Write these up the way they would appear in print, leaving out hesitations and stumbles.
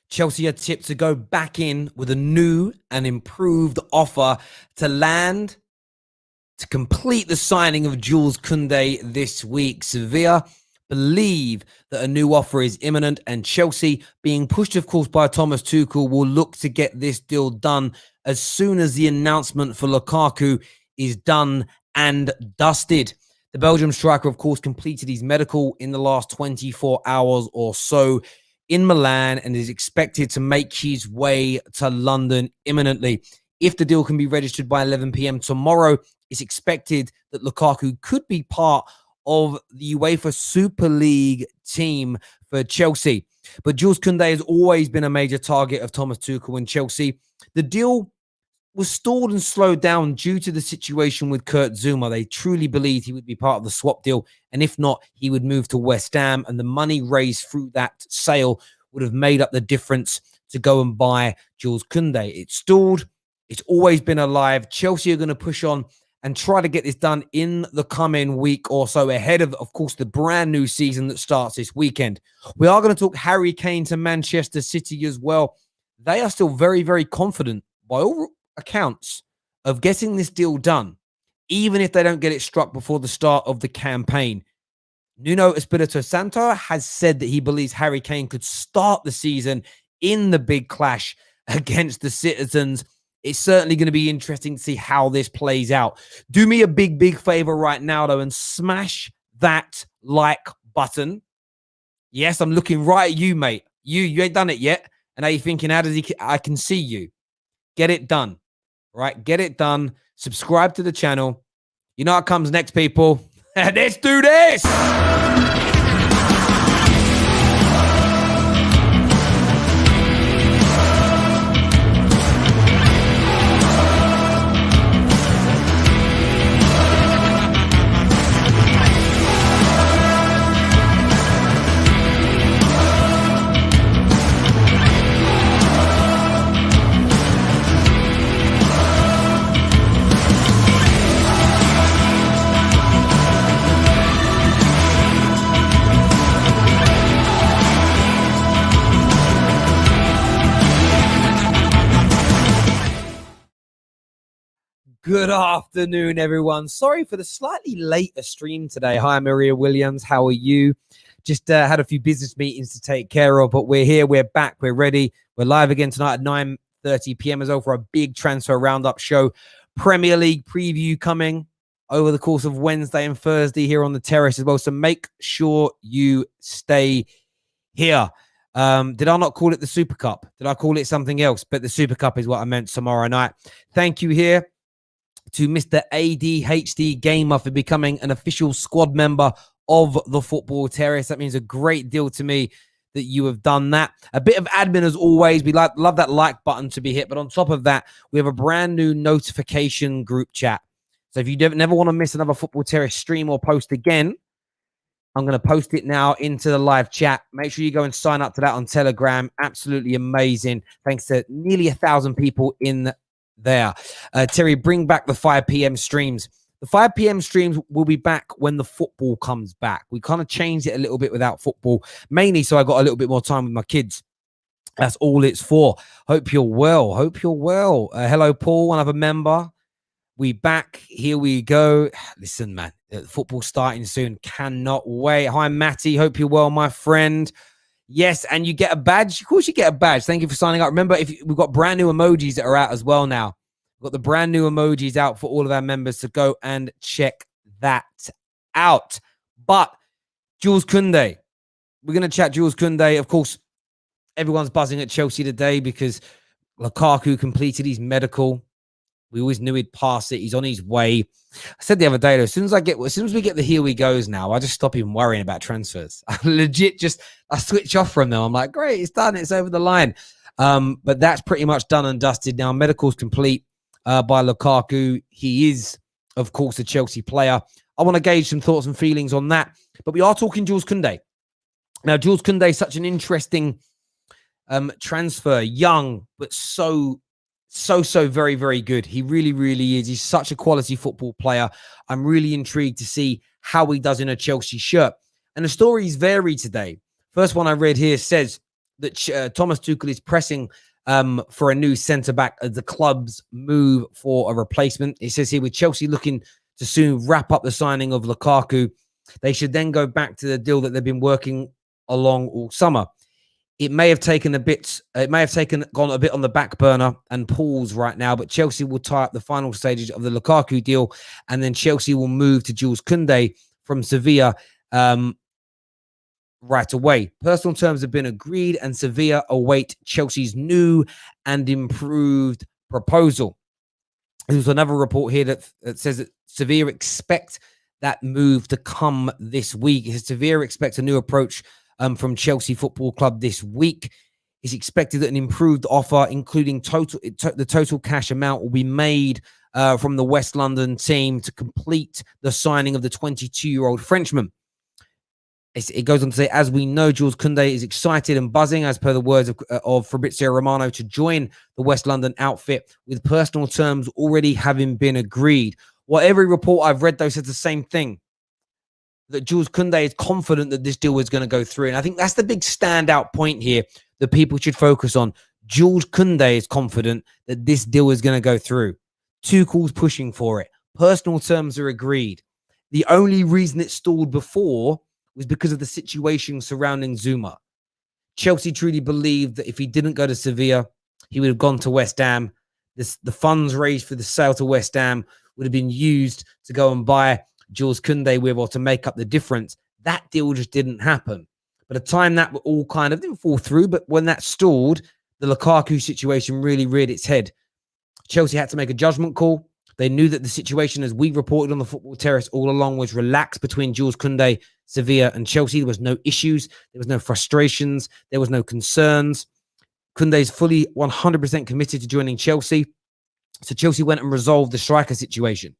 Chelsea are tipped to go back in with a new and improved offer to land to complete the signing of Jules Kounde this week. Sevilla believe that a new offer is imminent, and Chelsea, being pushed, of course, by Thomas Tuchel, will look to get this deal done as soon as the announcement for Lukaku is done and dusted. The Belgium striker, of course, completed his medical in the last 24 hours or so in Milan and is expected to make his way to London imminently. If the deal can be registered by 11 p.m. tomorrow, it's expected that Lukaku could be part of the UEFA Super League team for Chelsea. But Jules Kounde has always been a major target of Thomas Tuchel and Chelsea. The deal was stalled and slowed down due to the situation with Kurt Zouma. They truly believed he would be part of the swap deal, and if not, he would move to West Ham, and the money raised through that sale would have made up the difference to go and buy Jules Kounde. It stalled. It's always been alive. Chelsea are going to push on and try to get this done in the coming week or so, ahead of course, the brand new season that starts this weekend. We are going to talk Harry Kane to Manchester City as well. They are still very, very confident, by all accounts, of getting this deal done, even if they don't get it struck before the start of the campaign. Nuno Espirito Santo has said that he believes Harry Kane could start the season in the big clash against the Citizens. It's certainly going to be interesting to see how this plays out. Do me a big, big favor right now, though, and smash that like button. Yes, I'm looking right at you, mate. You ain't done it yet. And now you're thinking, how does he? I can see you. Get it done. Right? Get it done. Subscribe to the channel. You know what comes next, people. Let's do this. Good afternoon, everyone. Sorry for the slightly later stream today. Hi, Maria Williams. How are you? Just had a few business meetings to take care of, but we're here. We're back. We're ready. We're live again tonight at 9:30 p.m. as well for a big transfer roundup show. Premier League preview coming over the course of Wednesday and Thursday here on the Terrace as well. So make sure you stay here. Did I not call it the Super Cup? Did I call it something else? But the Super Cup is what I meant tomorrow night. Thank you here to Mr. ADHD Gamer for becoming an official squad member of the Football Terrace. That means a great deal to me that you have done that. A bit of admin as always. We love that like button to be hit. But on top of that, we have a brand new notification group chat. So if you never want to miss another Football Terrace stream or post again, I'm going to post it now into the live chat. Make sure you go and sign up to that on Telegram. Absolutely amazing. Thanks to nearly 1,000 people in there. Terry, bring back the 5 p.m. streams. The 5 p.m. streams will be back when the football comes back. We kind of changed it a little bit without football, mainly so I got a little bit more time with my kids. That's all it's for. Hope you're well. Hope you're well. Hello, Paul, another member. We back. Here we go. Listen, man, football starting soon. Cannot wait. Hi, Matty. Hope you're well, my friend. Yes, and you get a badge. Of course you get a badge. Thank you for signing up. Remember, we've got brand new emojis that are out as well now. We've got the brand new emojis out for all of our members, so go and check that out. But Jules Kounde, we're going to chat Jules Kounde. Of course, everyone's buzzing at Chelsea today because Lukaku completed his medical. We always knew he'd pass it. He's on his way. I said the other day, though, as soon as we get the here we goes now, I just stop even worrying about transfers. I legit I switch off from them. I'm like, great, it's done. It's over the line. But that's pretty much done and dusted now. Medical's complete by Lukaku. He is, of course, a Chelsea player. I want to gauge some thoughts and feelings on that. But we are talking Jules Kounde. Now, Jules Kounde is such an interesting transfer. Young, but so very, very good. He really, really is. He's such a quality football player. I'm really intrigued to see how he does in a Chelsea shirt. And the stories vary today. First one I read here says that Thomas Tuchel is pressing for a new centre-back as the club's move for a replacement. It says here, with Chelsea looking to soon wrap up the signing of Lukaku, they should then go back to the deal that they've been working along all summer. It may have taken a bit, gone a bit on the back burner and pause right now, but Chelsea will tie up the final stages of the Lukaku deal, and then Chelsea will move to Jules Kounde from Sevilla right away. Personal terms have been agreed, and Sevilla await Chelsea's new and improved proposal. There's another report here that says that Sevilla expect that move to come this week. Sevilla expects a new approach from Chelsea Football Club this week. It's expected that an improved offer, including the total cash amount, will be made from the West London team to complete the signing of the 22-year-old Frenchman. It goes on to say, as we know, Jules Kounde is excited and buzzing, as per the words of Fabrizio Romano, to join the West London outfit, with personal terms already having been agreed. Well, every report I've read, though, says the same thing, that Jules Kounde is confident that this deal is going to go through. And I think that's the big standout point here that people should focus on. Jules Kounde is confident that this deal is going to go through. Tuchel's pushing for it. Personal terms are agreed. The only reason it stalled before was because of the situation surrounding Zuma. Chelsea truly believed that if he didn't go to Sevilla, he would have gone to West Ham. The funds raised for the sale to West Ham would have been used to go and buy Jules Kounde with, or to make up the difference. That deal just didn't happen. By the time that all kind of didn't fall through, but when that stalled, the Lukaku situation really reared its head. Chelsea had to make a judgment call. They knew that the situation, as we reported on the Football Terrace all along, was relaxed between Jules Kounde, Sevilla and Chelsea. There was no issues. There was no frustrations. There was no concerns. Koundé is fully 100% committed to joining Chelsea. So Chelsea went and resolved the striker situation.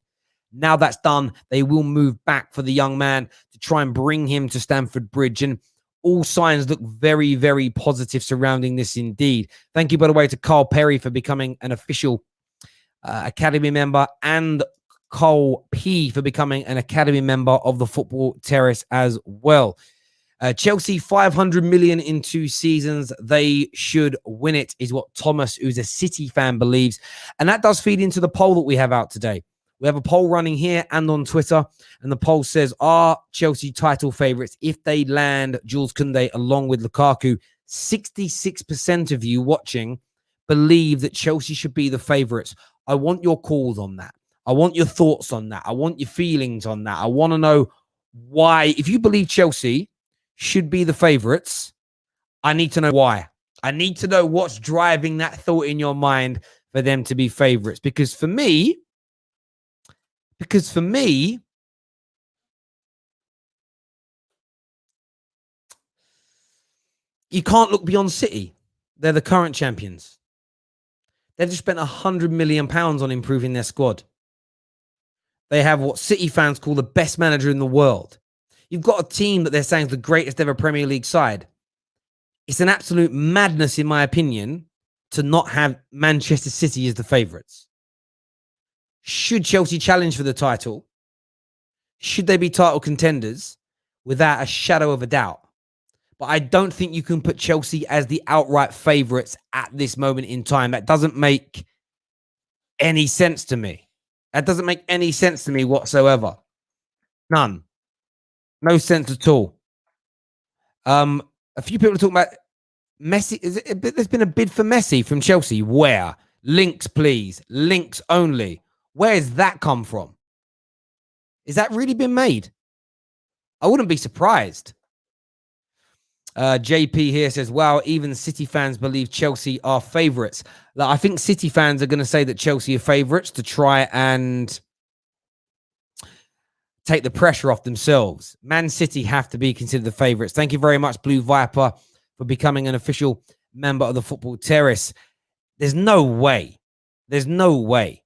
Now that's done, they will move back for the young man to try and bring him to Stamford Bridge. And all signs look very, very positive surrounding this indeed. Thank you, by the way, to Carl Perry for becoming an official Academy member, and Cole P for becoming an Academy member of the Football Terrace as well. Chelsea, 500 million in 2 seasons. They should win it, is what Thomas, who's a City fan, believes. And that does feed into the poll that we have out today. We have a poll running here and on Twitter, and the poll says, are Chelsea title favourites if they land Jules Kounde along with Lukaku? 66% of you watching believe that Chelsea should be the favourites. I want your calls on that. I want your thoughts on that. I want your feelings on that. I want to know why. If you believe Chelsea should be the favourites, I need to know why. I need to know what's driving that thought in your mind for them to be favourites. Because for me, you can't look beyond City. They're the current champions. They've just spent £100 million on improving their squad. They have what City fans call the best manager in the world. You've got a team that they're saying is the greatest ever Premier League side. It's an absolute madness, in my opinion, to not have Manchester City as the favourites. Should Chelsea challenge for the title? Should they be title contenders? Without a shadow of a doubt. But I don't think you can put Chelsea as the outright favourites at this moment in time. That doesn't make any sense to me. That doesn't make any sense to me whatsoever. None. No sense at all. A few people are talking about Messi. There's been a bid for Messi from Chelsea. Where? Links, please. Links only. Where has that come from? Is that really been made? I wouldn't be surprised. JP here says, wow, even City fans believe Chelsea are favourites. I think City fans are going to say that Chelsea are favourites to try and take the pressure off themselves. Man City have to be considered the favourites. Thank you very much, Blue Viper, for becoming an official member of the Football Terrace. There's no way. There's no way.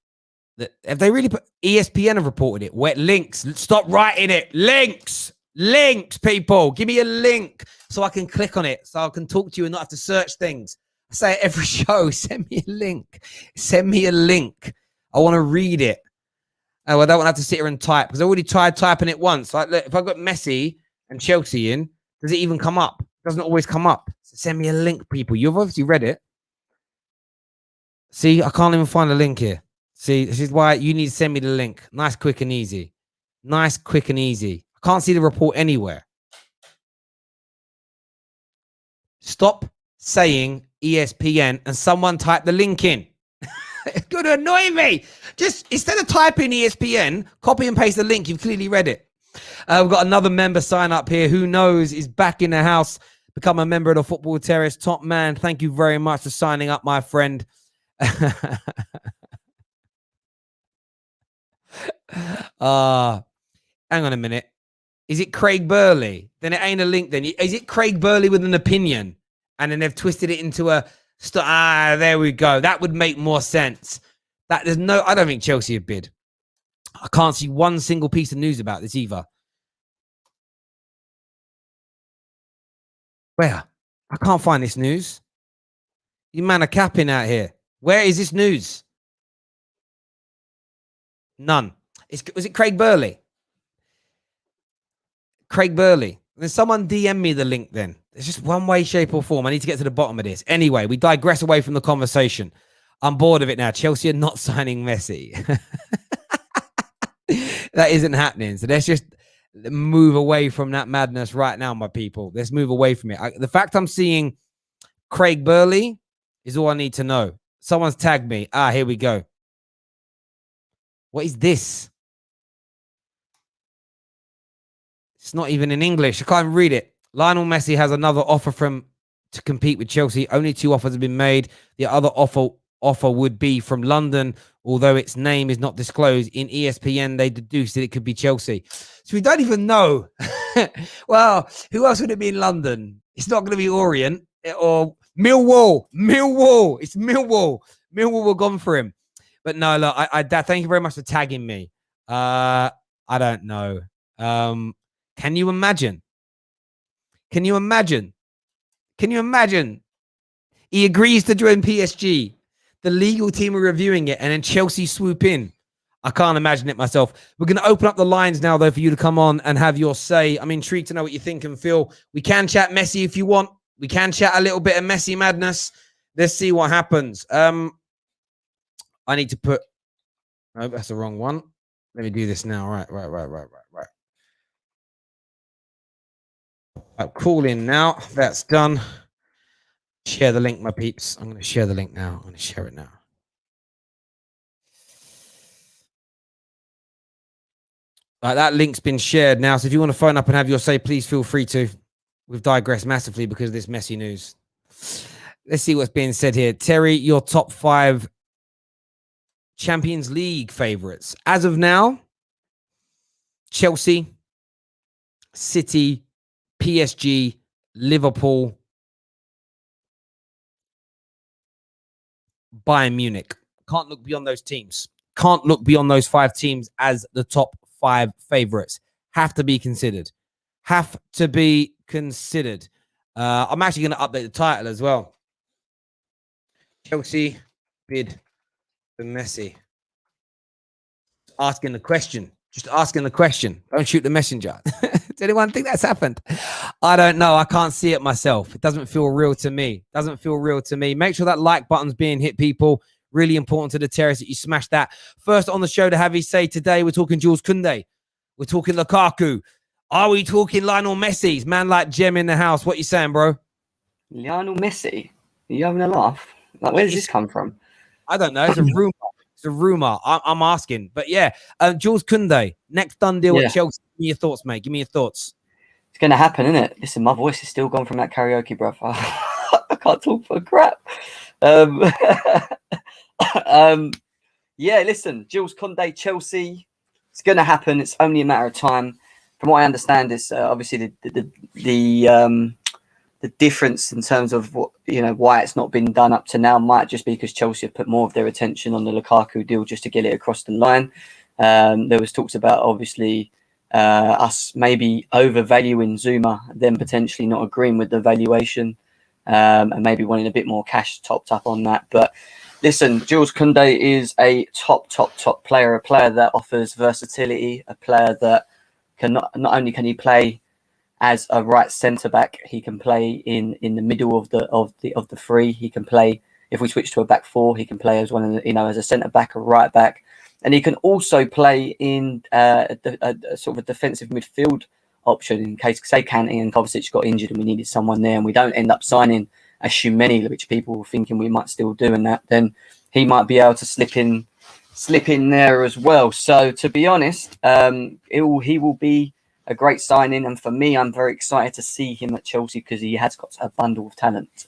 That have they really put... ESPN have reported it. Wet links. Stop writing it. Links. Links, people. Give me a link so I can click on it, so I can talk to you and not have to search things. I say it every show. Send me a link. Send me a link. I want to read it. Oh, I don't want to have to sit here and type, because I already tried typing it once. Like, look, if I got Messi and Chelsea in, does it even come up? It doesn't always come up. Send me a link, people. You've obviously read it. See, I can't even find a link here. See, this is why you need to send me the link. Nice, quick, and easy. Nice, quick, and easy. I can't see the report anywhere. Stop saying ESPN and someone type the link in. It's going to annoy me. Just instead of typing ESPN, copy and paste the link. You've clearly read it. We've got another member sign up here. Who knows is back in the house. Become a member of the Football Terrace. Top man, thank you very much for signing up, my friend. Hang on a minute. Is it Craig Burley? Then it ain't a link then. Is it Craig Burley with an opinion? And then they've twisted it into a... there we go. That would make more sense. I don't think Chelsea have bid. I can't see one single piece of news about this either. Where? I can't find this news. You man are capping out here. Where is this news? None. Was it Craig Burley? Craig Burley. Then someone DM me the link then. There's just one way, shape, or form. I need to get to the bottom of this. Anyway, we digress away from the conversation. I'm bored of it now. Chelsea are not signing Messi. That isn't happening. So let's just move away from that madness right now, my people. Let's move away from it. The fact I'm seeing Craig Burley is all I need to know. Someone's tagged me. Here we go. What is this? It's not even in English. I can't even read it. Lionel Messi has another offer to compete with Chelsea. Only 2 offers have been made. The other offer would be from London, although its name is not disclosed. In ESPN, they deduced that it could be Chelsea. So we don't even know. Well, who else would it be in London? It's not going to be Orient or Millwall. It's Millwall. Millwall were gone for him. But no, look, Dad, thank you very much for tagging me. I don't know. Can you imagine? Can you imagine? He agrees to join PSG. The legal team are reviewing it, and then Chelsea swoop in. I can't imagine it myself. We're going to open up the lines now, though, for you to come on and have your say. I'm intrigued to know what you think and feel. We can chat Messi if you want. We can chat a little bit of Messi madness. Let's see what happens. I need to put... No, that's the wrong one. Let me do this now. Right. I'll call in now. That's done. Share the link, my peeps. I'm going to share the link now. I'm going to share it now. Right, that link's been shared now. So if you want to phone up and have your say, please feel free to. We've digressed massively because of this messy news. Let's see what's being said here. Terry, your top 5 Champions League favorites. As of now, Chelsea, City, PSG, Liverpool, Bayern Munich. Can't look beyond those teams. Can't look beyond those 5 teams as the top 5 favorites. Have to be considered. I'm actually going to update the title as well. Chelsea bid for Messi. Asking the question. Just asking the question. Don't shoot the messenger. Does anyone think that's happened? I don't know. I can't see it myself. It doesn't feel real to me. Make sure that like button's being hit, people. Really important to the Terrace that you smash that. First on the show to have his say today, we're talking Jules Kounde. We're talking Lukaku. Are we talking Lionel Messi's? Man like Jem in the house. What you saying, bro? Lionel Messi? Are you having a laugh? Like, where does this come from? I don't know. It's a rumor. I'm asking. But yeah, Jules Kounde, next done deal at Chelsea. Give me your thoughts, mate. Give me your thoughts. It's going to happen, isn't it? Listen, my voice is still gone from that karaoke, bruv. I can't talk for crap. Yeah, listen, Jules Kounde, Chelsea. It's going to happen. It's only a matter of time. From what I understand, is obviously the difference in terms of what why it's not been done up to now might just be because Chelsea have put more of their attention on the Lukaku deal just to get it across the line. There was talks about obviously us maybe overvaluing Zuma, then potentially not agreeing with the valuation, and maybe wanting a bit more cash topped up on that. But listen, Jules Kounde is a top player, a player that offers versatility, a player that can not only can he play as a right centre back. He can play in the middle of the three. He can play, if we switch to a back four, he can play as one of the, as a centre back or right back, and he can also play in a sort of a defensive midfield option in case, say, Kane and Kovacic got injured and we needed someone there, and we don't end up signing a Shumeni, which people were thinking we might still do, and that then he might be able to slip in there as well. So to be honest, he will be a great signing, and for me, I'm very excited to see him at Chelsea because he has got a bundle of talent.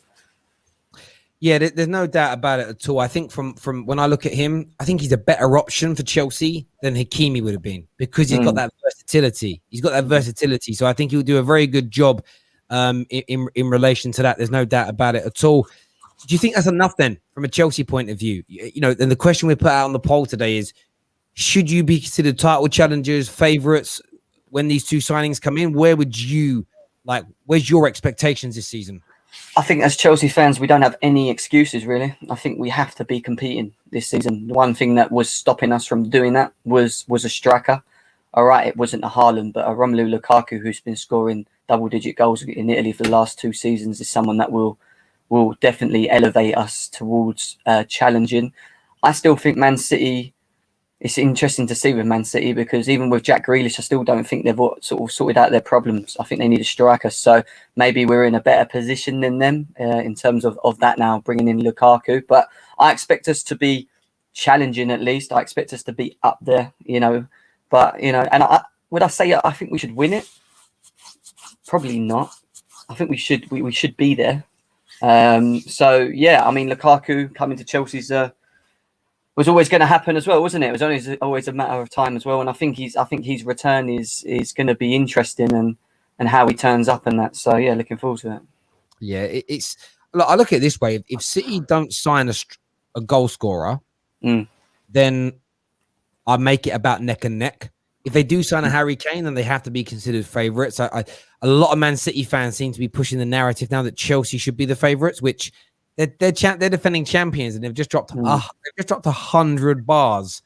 Yeah, there's no doubt about it at all. I think from when I look at him, I think he's a better option for Chelsea than Hakimi would have been because he's got that versatility. He's got that versatility. So I think he'll do a very good job in relation to that. There's no doubt about it at all. Do you think that's enough then from a Chelsea point of view? Then the question we put out on the poll today is, should you be considered title challengers, favourites when these two signings come in? Where would you where's your expectations this season? I think as Chelsea fans, we don't have any excuses, really. I think we have to be competing this season. The one thing that was stopping us from doing that was a striker. All right, it wasn't a Haaland, but a Romelu Lukaku, who's been scoring double-digit goals in Italy for the last 2 seasons, is someone that will definitely elevate us towards challenging. I still think Man City, it's interesting to see with Man City because even with Jack Grealish, I still don't think they've sort of sorted out their problems. I think they need a striker. So maybe we're in a better position than them in terms of that now, bringing in Lukaku. But I expect us to be challenging at least. I expect us to be up there, But, and would I say I think we should win it? Probably not. I think we should be there. So, yeah, I mean, Lukaku coming to Chelsea's was always going to happen as well, wasn't it? It was always a matter of time as well. And I think his return is going to be interesting and how he turns up and that. So, yeah, looking forward to it. Yeah, I look at it this way. If City don't sign a goal scorer, then I make it about neck and neck. If they do sign a Harry Kane, then they have to be considered favourites. A lot of Man City fans seem to be pushing the narrative now that Chelsea should be the favourites, which they're defending champions, and they've just dropped 100 bars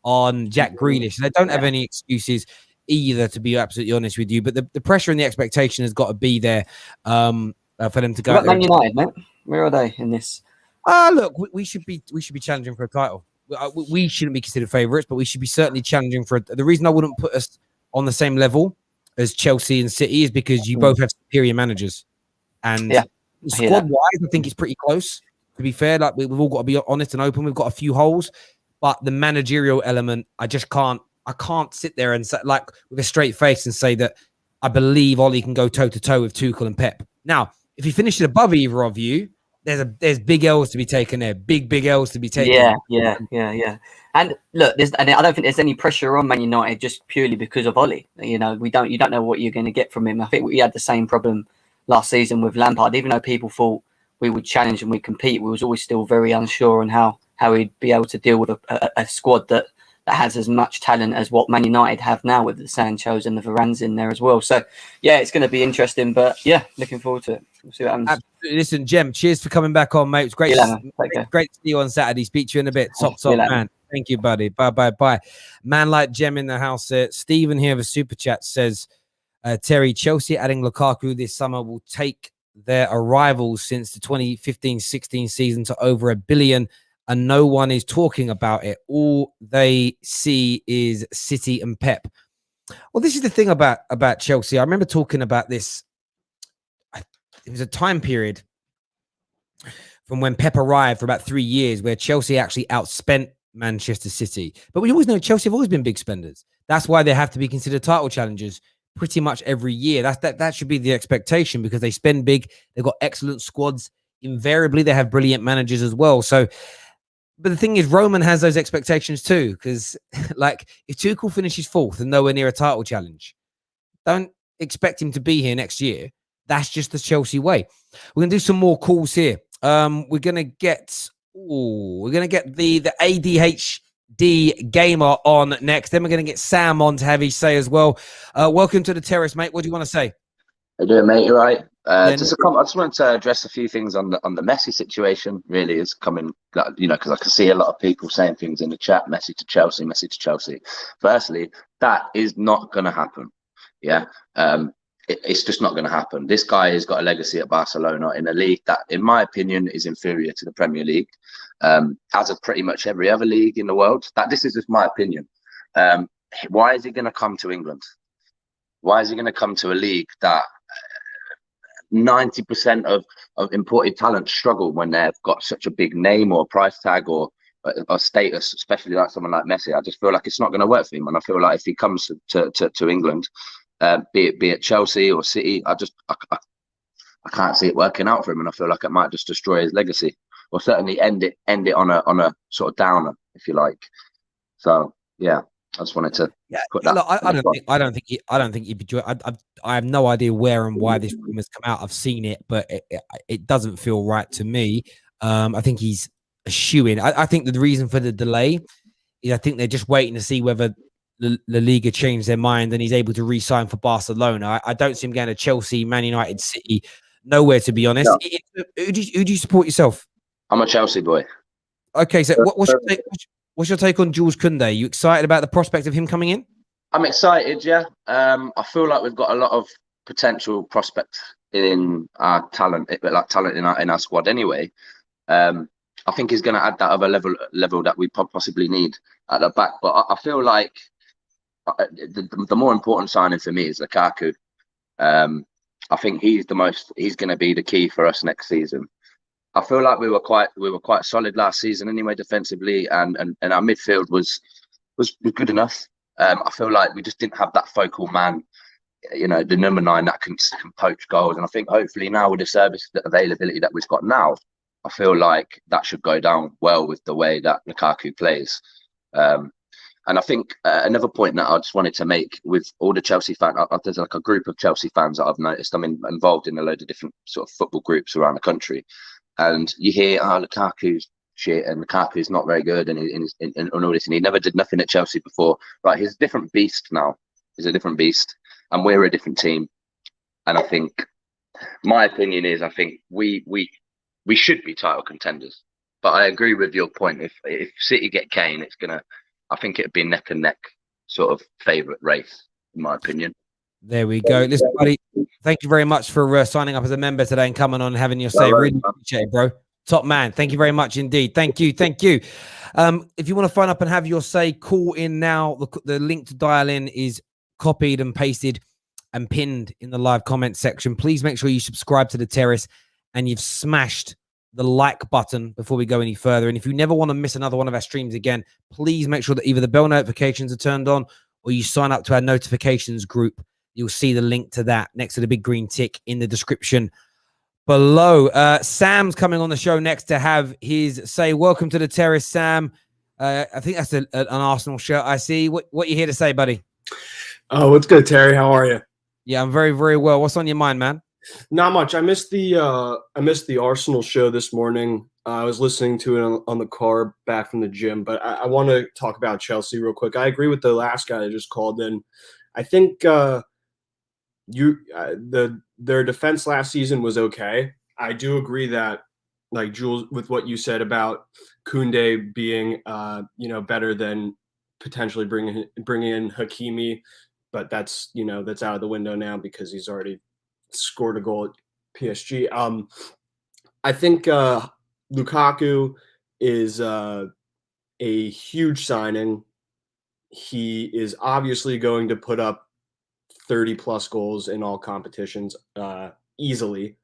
on Jack Grealish. They don't have any excuses either, to be absolutely honest with you. But the pressure and the expectation has got to be there for them to go. Man United, mate. Where are they in this? Look, we should be challenging for a title. We shouldn't be considered favourites, but we should be certainly challenging for the reason I wouldn't put us on the same level as Chelsea and City is because you both have superior managers. And squad-wise, I think it's pretty close, to be fair. Like we've all got to be honest and open. We've got a few holes, but the managerial element, I can't sit there and say, like with a straight face and say that I believe Ollie can go toe-to-toe with Tuchel and Pep. Now, if he finishes above either of you, there's big L's to be taken there. Big L's to be taken. Yeah. And look, I don't think there's any pressure on Man United just purely because of Ollie. You don't know what you're going to get from him. I think we had the same problem last season with Lampard. Even though people thought we would challenge and we'd compete, we was always still very unsure on how he'd be able to deal with a squad that has as much talent as what Man United have now with the Sanchos and the Varans in there as well. So, yeah, it's going to be interesting. But, yeah, looking forward to it. We'll see what happens. Absolutely. Listen, Jem, cheers for coming back on, mate. It's great, great to see you on Saturday. Speak to you in a bit. Top, man. Thank you, buddy. Bye. Man like Jem in the house. Stephen here with Super Chat says, Terry, Chelsea adding Lukaku this summer will take their arrivals since the 2015-16 season to over $1 billion. And no one is talking about it. All they see is City and Pep. Well, this is the thing about Chelsea. I remember talking about this. It was a time period from when Pep arrived for about 3 years where Chelsea actually outspent Manchester City. But we always know Chelsea have always been big spenders. That's why they have to be considered title challengers pretty much every year. That should be the expectation because they spend big. They've got excellent squads. Invariably, they have brilliant managers as well. So, but the thing is, Roman has those expectations too, because like if Tuchel finishes fourth and nowhere near a title challenge, don't expect him to be here next year. That's just the Chelsea way. We're gonna do some more calls here. We're gonna get the ADHD gamer on next. Then we're gonna get Sam on to have his say as well. Welcome to the Terrace, mate. What do you want to say? How you doing, mate? You right? I just wanted to address a few things on the Messi situation. Really is coming, because I can see a lot of people saying things in the chat. Messi to Chelsea. Firstly, that is not going to happen. Yeah. it's just not going to happen. This guy has got a legacy at Barcelona in a league that, in my opinion, is inferior to the Premier League, as of pretty much every other league in the world. This is just my opinion. Why is he going to come to England? Why is he going to come to a league that 90% of imported talent struggle when they've got such a big name or price tag or status, especially like someone like Messi? I just feel like it's not going to work for him. And I feel like if he comes to England, be it Chelsea or City, I can't see it working out for him, and I feel like it might just destroy his legacy, or certainly end it on a sort of downer, if you like. So yeah, I just wanted to put that. Look, I don't think he'd be. I have no idea where and why this rumor's come out. I've seen it, but it doesn't feel right to me. I think he's a shoo-in. I think that the reason for the delay is I think they're just waiting to see whether La Liga changed their mind and he's able to re-sign for Barcelona. I don't see him going to Chelsea, Man United, City, nowhere, to be honest. No. Who do you support yourself? I'm a Chelsea boy. Okay, so what's your take on Jules Kounde? You excited about the prospect of him coming in? I'm excited, yeah. I feel like we've got a lot of potential prospects in our talent, in our squad anyway. I think he's going to add that other level that we possibly need at the back. But I feel like the more important signing for me is Lukaku. I think he's going to be the key for us next season. I feel like we were quite solid last season anyway, defensively, and our midfield was good enough. I feel like we just didn't have that focal man, the number 9 that can poach goals. And I think hopefully now with the service availability that we've got now, I feel like that should go down well with the way that Lukaku plays. And I think another point that I just wanted to make with all the Chelsea fans, there's like a group of Chelsea fans that I've noticed. I'm involved in a load of different sort of football groups around the country. And you hear, Lukaku's shit and Lukaku's not very good and all this. And he never did nothing at Chelsea before. Right, he's a different beast now. He's a different beast. And we're a different team. And I think, my opinion is, I think we should be title contenders. But I agree with your point. If City get Kane, I think it'd be a neck and neck sort of favourite race, in my opinion. There we go. Listen, buddy, thank you very much for signing up as a member today and coming on and having your say. Really appreciate it, bro. Top man. Thank you very much indeed. Thank you. If you want to phone up and have your say, call in now. The link to dial in is copied and pasted and pinned in the live comment section. Please make sure you subscribe to the Terrace and you've smashed the like button before we go any further. And if you never want to miss another one of our streams again, please make sure that either the bell notifications are turned on or you sign up to our notifications group. You'll see the link to that next to the big green tick in the description below. Sam's coming on the show next to have his say. Welcome to the Terrace, Sam. I think that's an Arsenal shirt I see. What you here to say, buddy? Oh, what's good, Terry? How are you? Yeah, I'm very, very well. What's on your mind, man? Not much. I missed the Arsenal show this morning. I was listening to it on the car back from the gym, but I want to talk about Chelsea real quick. I agree with the last guy that just called in. I think their defense last season was okay. I do agree that, like Jules, with what you said about Koundé being better than potentially bringing in Hakimi, but that's out of the window now because he's already scored a goal at PSG. I think Lukaku is a huge signing. He is obviously going to put up 30 plus goals in all competitions easily.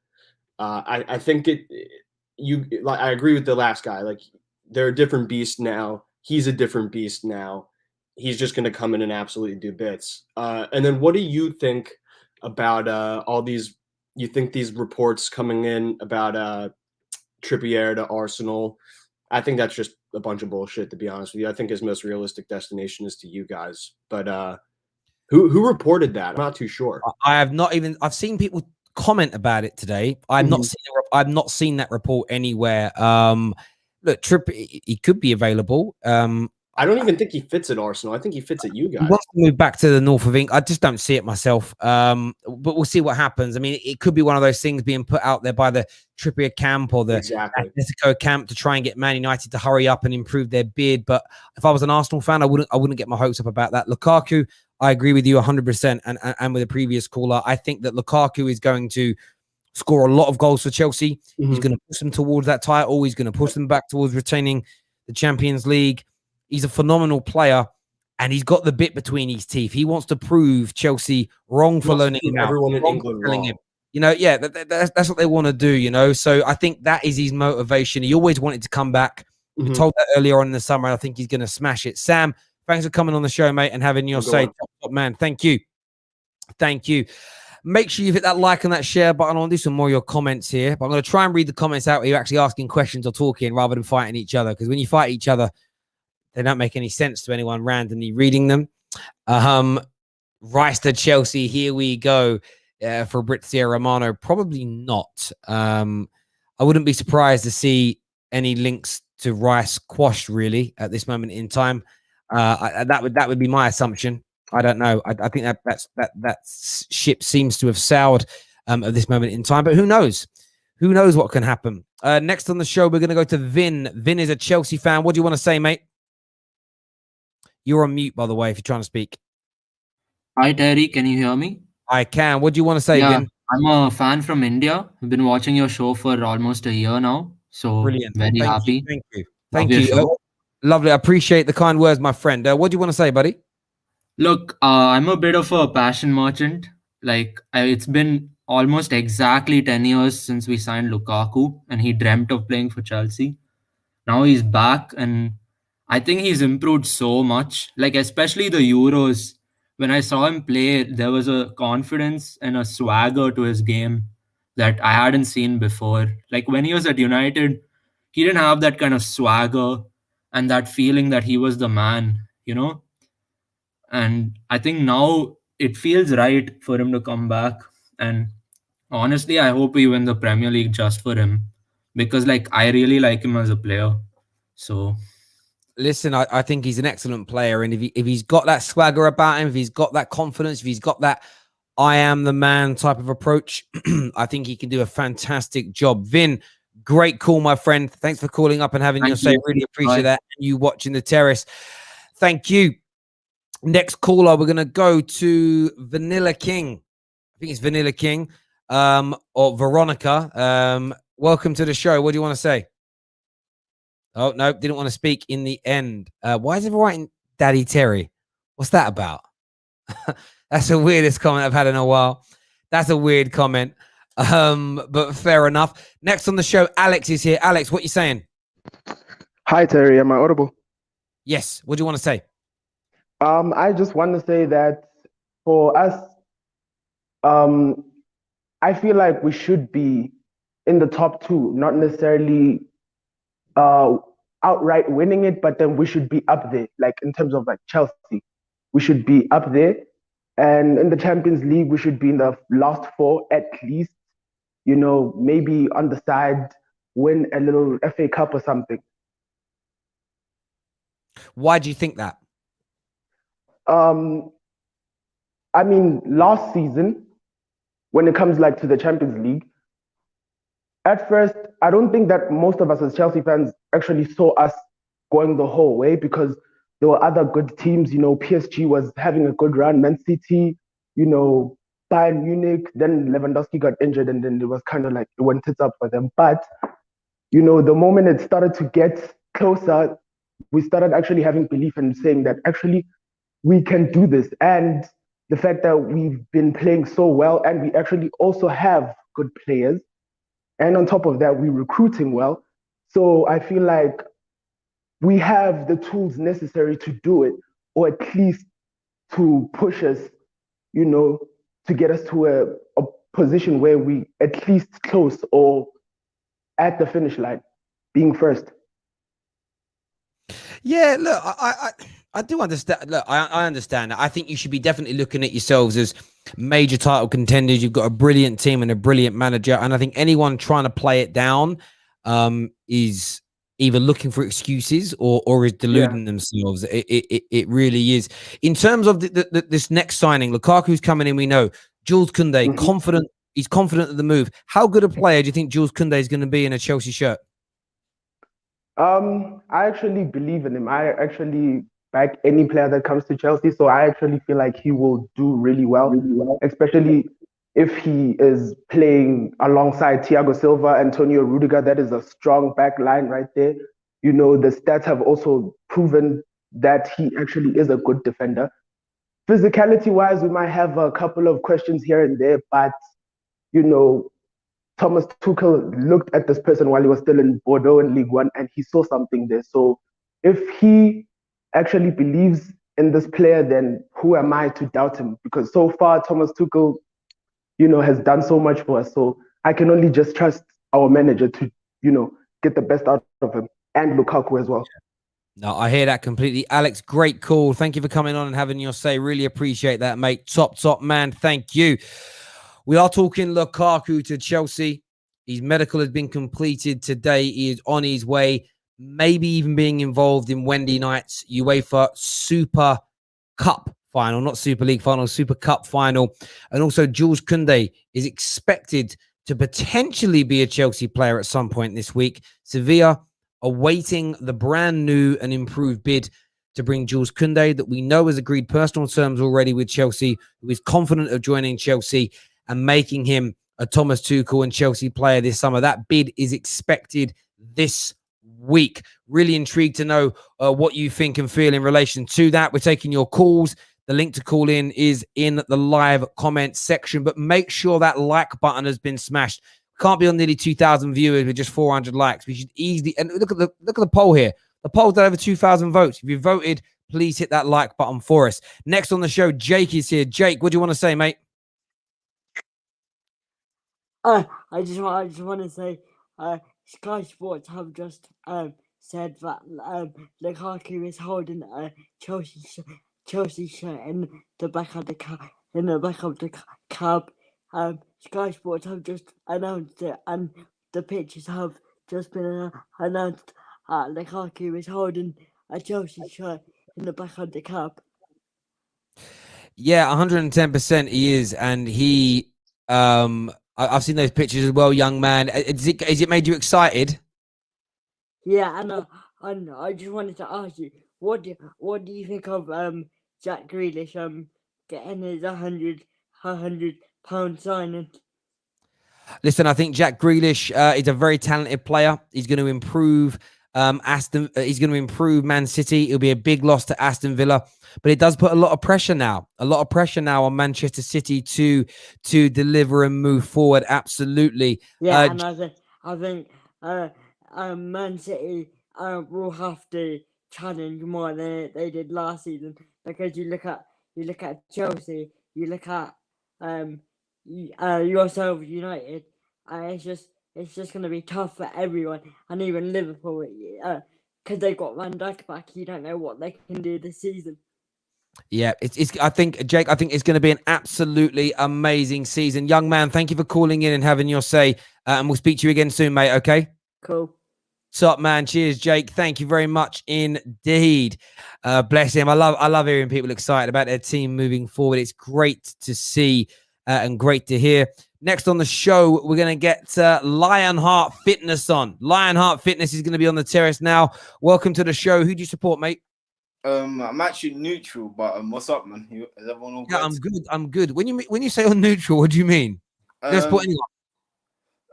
I think I agree with the last guy. Like, they're a different beast now. He's a different beast now. He's just going to come in and absolutely do bits. And then what do you think about all these? You think these reports coming in about Trippier to Arsenal? I think that's just a bunch of bullshit, to be honest with you. I think his most realistic destination is to you guys. But who reported that? I'm not too sure. I've seen people comment about it today. I've not seen that report anywhere. Look, Trippier, he could be available. I don't even think he fits at Arsenal. I think he fits at you guys. He wants to move back to the north of England. I just don't see it myself. But we'll see what happens. I mean, it could be one of those things being put out there by the Trippier camp or the Atletico camp to try and get Man United to hurry up and improve their bid. But if I was an Arsenal fan, I wouldn't get my hopes up about that. Lukaku, I agree with you 100%. And with the previous caller, I think that Lukaku is going to score a lot of goals for Chelsea. He's going to push them towards that title. He's going to push them back towards retaining the Champions League. He's a phenomenal player, and he's got the bit between his teeth. He wants to prove Chelsea wrong for loaning him out. Everyone in England wrong. Him. Yeah, that's what they want to do, So I think that is his motivation. He always wanted to come back. We told that earlier on in the summer. I think he's going to smash it. Sam, thanks for coming on the show, mate, and having your say. Top man. Thank you. Thank you. Make sure you hit that like and that share button. I want to do some more of your comments here, but I'm going to try and read the comments out where you're actually asking questions or talking rather than fighting each other, because when you fight each other, they don't make any sense to anyone randomly reading them. Rice to Chelsea. Here we go. Fabrizio Romano. Probably not. I wouldn't be surprised to see any links to Rice quashed really at this moment in time. That would be my assumption. I don't know. I think that ship seems to have sailed at this moment in time, but who knows? Who knows what can happen? Next on the show, we're going to go to Vin. Vin is a Chelsea fan. What do you want to say, mate? You're on mute, by the way, if you're trying to speak. Hi, Terry. Can you hear me? I can. What do you want to say, Vin? I'm a fan from India. I've been watching your show for almost a year now. So brilliant. Very happy. Thank you. Thank you. Lovely. I appreciate the kind words, my friend. What do you want to say, buddy? Look, I'm a bit of a passion merchant. It's been almost exactly 10 years since we signed Lukaku, and he dreamt of playing for Chelsea. Now he's back, and I think he's improved so much. Especially the Euros. When I saw him play, there was a confidence and a swagger to his game that I hadn't seen before. When he was at United, he didn't have that kind of swagger and that feeling that he was the man, And I think now it feels right for him to come back. And honestly, I hope we win the Premier League just for him, because I really like him as a player. So listen, I think he's an excellent player, and if he's got that swagger about him, if he's got that confidence, if he's got that I am the man type of approach, I think he can do a fantastic job. Vin, great call, my friend. Thanks for calling up and having your say. Really appreciate that. And you watching the Terrace. Thank you. Next caller, we're going to go to Vanilla King. I think it's Vanilla King or Veronica. Welcome to the show. What do you want to say? Oh, no, didn't want to speak in the end. Why is everyone writing Daddy Terry? What's that about? That's the weirdest comment I've had in a while. That's a weird comment, but fair enough. Next on the show, Alex is here. Alex, what you saying? Hi, Terry. Am I audible? Yes. What do you want to say? I just want to say that for us, I feel like we should be in the top two, not necessarily outright winning it, but then we should be up there. In terms of Chelsea, we should be up there. And in the Champions League, we should be in the last four at least. Maybe on the side, win a little FA Cup or something. Why do you think that? I mean, last season, when it comes to the Champions League, at first, I don't think that most of us as Chelsea fans actually saw us going the whole way, because there were other good teams. PSG was having a good run, Man City, Bayern Munich. Then Lewandowski got injured, and then it was kind of it went tits up for them. But, the moment it started to get closer, we started actually having belief and saying that actually we can do this. And the fact that we've been playing so well, and we actually also have good players, and on top of that, we're recruiting well. So I feel like we have the tools necessary to do it, or at least to push us, to get us to a position where we at least close or at the finish line, being first. Yeah, look, I do understand. Look, I understand that. I think you should be definitely looking at yourselves as major title contenders. You've got a brilliant team and a brilliant manager. And I think anyone trying to play it down is either looking for excuses or is deluding themselves. It really is. In terms of this next signing, Lukaku's coming in, we know. Jules Kounde, confident. He's confident of the move. How good a player do you think Jules Kounde is going to be in a Chelsea shirt? I actually believe in him. I actually back any player that comes to Chelsea. So I actually feel like he will do really well, especially if he is playing alongside Thiago Silva, Antonio Rudiger. That is a strong back line right there. You know, the stats have also proven that he actually is a good defender. Physicality-wise, we might have a couple of questions here and there, but, you know, Thomas Tuchel looked at this person while he was still in Bordeaux in League One, and he saw something there. So if he actually believes in this player, then who am I to doubt him? Because so far, Thomas Tuchel, you know, has done so much for us. So I can only just trust our manager to, you know, get the best out of him, and Lukaku as well. No, I hear that completely. Alex, great call. Thank you for coming on and having your say. Really appreciate that, mate. Top man. Thank you. We are talking Lukaku to Chelsea. His medical has been completed today. He is on his way, maybe even being involved in Wednesday night's UEFA Super Cup final, not Super League final, Super Cup final. And also Jules Kounde is expected to potentially be a Chelsea player at some point this week. Sevilla awaiting the brand new and improved bid to bring Jules Kounde, that we know has agreed personal terms already with Chelsea, who is confident of joining Chelsea and making him a Thomas Tuchel and Chelsea player this summer. That bid is expected this week. Really intrigued to know what you think and feel in relation to that. We're taking your calls. The link to call in is in the live comment section, but make sure that like button has been smashed. Can't be on nearly 2,000 viewers with just 400 likes. We should easily, and look at the poll here. The poll's got over 2,000 votes. If you voted, please hit that like button for us. Next on the show, Jake is here. Jake, what do you want to say, mate? I just want to say, Sky Sports have just said that Lukaku is holding a Chelsea shirt in the back of the cab. Sky Sports have just announced it, and the pictures have just been announced. Lukaku is holding a Chelsea shirt in the back of the cab. Yeah, 110% he is, and he I've seen those pictures as well, young man. Is it made you excited? Yeah, and I just wanted to ask you, what do you think of Jack Grealish getting his £100 signing? Listen, I think Jack Grealish is a very talented player. He's going to improve he's going to improve Man City. It'll be a big loss to Aston Villa, but it does put a lot of pressure now on Manchester City to deliver and move forward. Absolutely. Yeah, and I think Man City will have to challenge more than they did last season, because you look at Chelsea, you look at yourself, United. It's just going to be tough for everyone, and even Liverpool, because they got Van Dijk back. You don't know what they can do this season. Yeah, I think, Jake, it's going to be an absolutely amazing season. Young man, thank you for calling in and having your say, and we'll speak to you again soon, mate. Okay. Cool. Top man, cheers, Jake. Thank you very much indeed. Bless him. I love hearing people excited about their team moving forward. It's great to see and great to hear. Next on the show, we're going to get Lionheart Fitness on. Lionheart Fitness is going to be on the terrace now. Welcome to the show. Who do you support, mate? I'm actually neutral, but what's up, man? Is everyone all good? I'm good. When you say on neutral, what do you mean? You don't support anyone?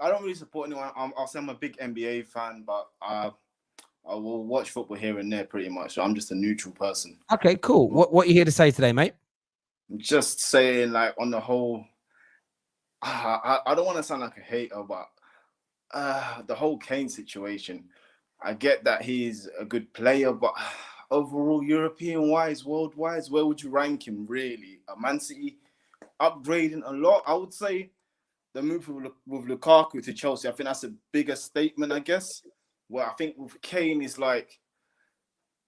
I don't really support anyone. I'll say I'm a big NBA fan, but I will watch football here and there pretty much. So I'm just a neutral person. Okay, cool. What are you here to say today, mate? Just saying, like, on the whole, I don't want to sound like a hater, but the whole Kane situation, I get that he's a good player, but overall, European-wise, world-wise, where would you rank him, really? Man City upgrading a lot. I would say the move with Lukaku to Chelsea, I think that's a bigger statement, I guess. Well, I think with Kane is like,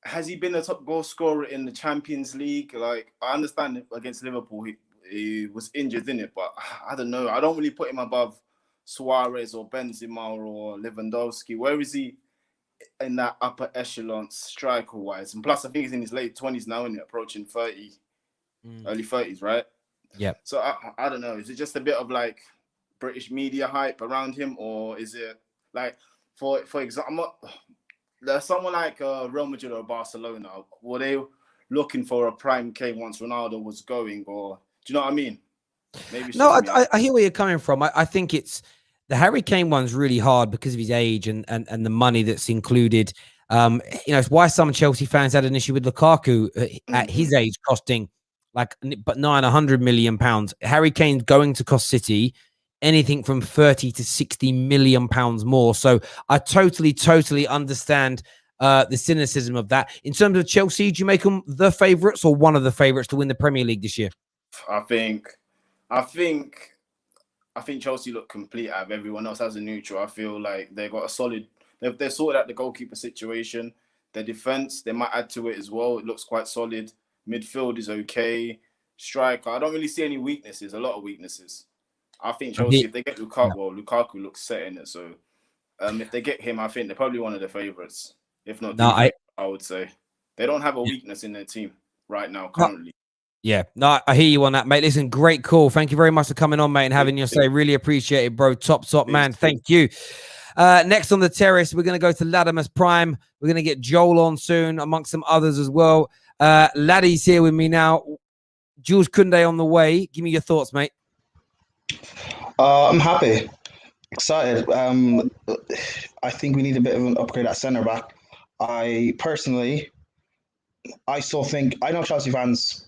has he been the top goal scorer in the Champions League? Like, I understand against Liverpool, he was injured in it, but I don't know. I don't really put him above Suarez or Benzema or Lewandowski. Where is he in that upper echelon striker-wise? And plus, I think he's in his late 20s now, and approaching 30, early 30s, right? Yeah. So I don't know. Is it just a bit of like British media hype around him, or is it like, for example, there's someone like Real Madrid or Barcelona? Will looking for a prime Kane once Ronaldo was going, or do you know what I mean? Maybe it's No, just me. I hear where you're coming from. I think it's the Harry Kane one's really hard because of his age and the money that's included. It's why some Chelsea fans had an issue with Lukaku at his age costing like but £900 million. Harry Kane's going to cost City anything from 30 to 60 million pounds more. So I totally understand the cynicism of that. In terms of Chelsea, do you make them the favourites or one of the favourites to win the Premier League this year? I think Chelsea look complete out of everyone else as a neutral. I feel like they got a solid. They've sorted out the goalkeeper situation. Their defense, they might add to it as well. It looks quite solid. Midfield is okay. Striker, I don't really see any weaknesses. A lot of weaknesses. I think Chelsea, if they get Lukaku, well, Lukaku looks set in it. So if they get him, I think they're probably one of the favourites. If not, I would say they don't have a weakness in their team right now currently. Yeah, no, I hear you on that, mate. Listen, great call. Thank you very much for coming on, mate, and having your say. Really appreciate it, bro. Top man. Thank you. Next on the terrace, we're going to go to Latimer's Prime. We're going to get Joel on soon, amongst some others as well. Laddie's here with me now. Jules Kounde on the way. Give me your thoughts, mate. I'm happy, excited. I think we need a bit of an upgrade at centre back. I still think, I know Chelsea fans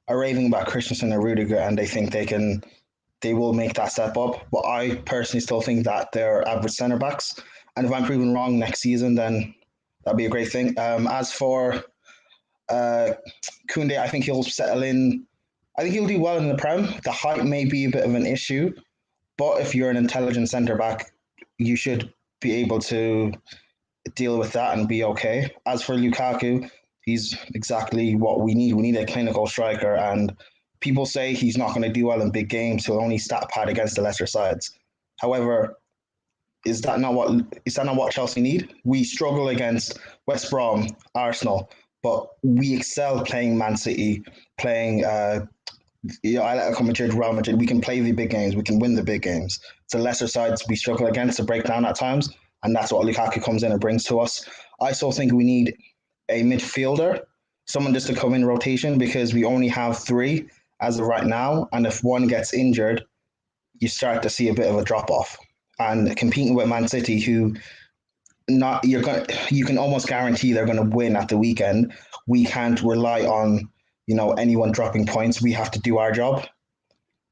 are raving about Christensen and Rudiger, and they think they will make that step up. But I personally still think that they're average centre backs. And if I'm proven wrong next season, then that'd be a great thing. As for Koundé, I think he'll settle in. I think he'll do well in the Prem. The height may be a bit of an issue, but if you're an intelligent centre back, you should be able to deal with that and be okay. As for Lukaku, he's exactly what we need. We need a clinical striker, and people say he's not going to do well in big games. He'll only stat pad against the lesser sides. However, is that not what Chelsea need? We struggle against West Brom, Arsenal, but we excel playing Man City, playing Atletico Madrid, Real Madrid. We can play the big games. We can win the big games. It's the lesser sides we struggle against to break down at times, and that's what Lukaku comes in and brings to us. I still think we need a midfielder, someone just to come in rotation, because we only have 3 as of right now, and if one gets injured, you start to see a bit of a drop off. And competing with Man City, who you can almost guarantee they're going to win at the weekend. We can't rely on anyone dropping points. We have to do our job.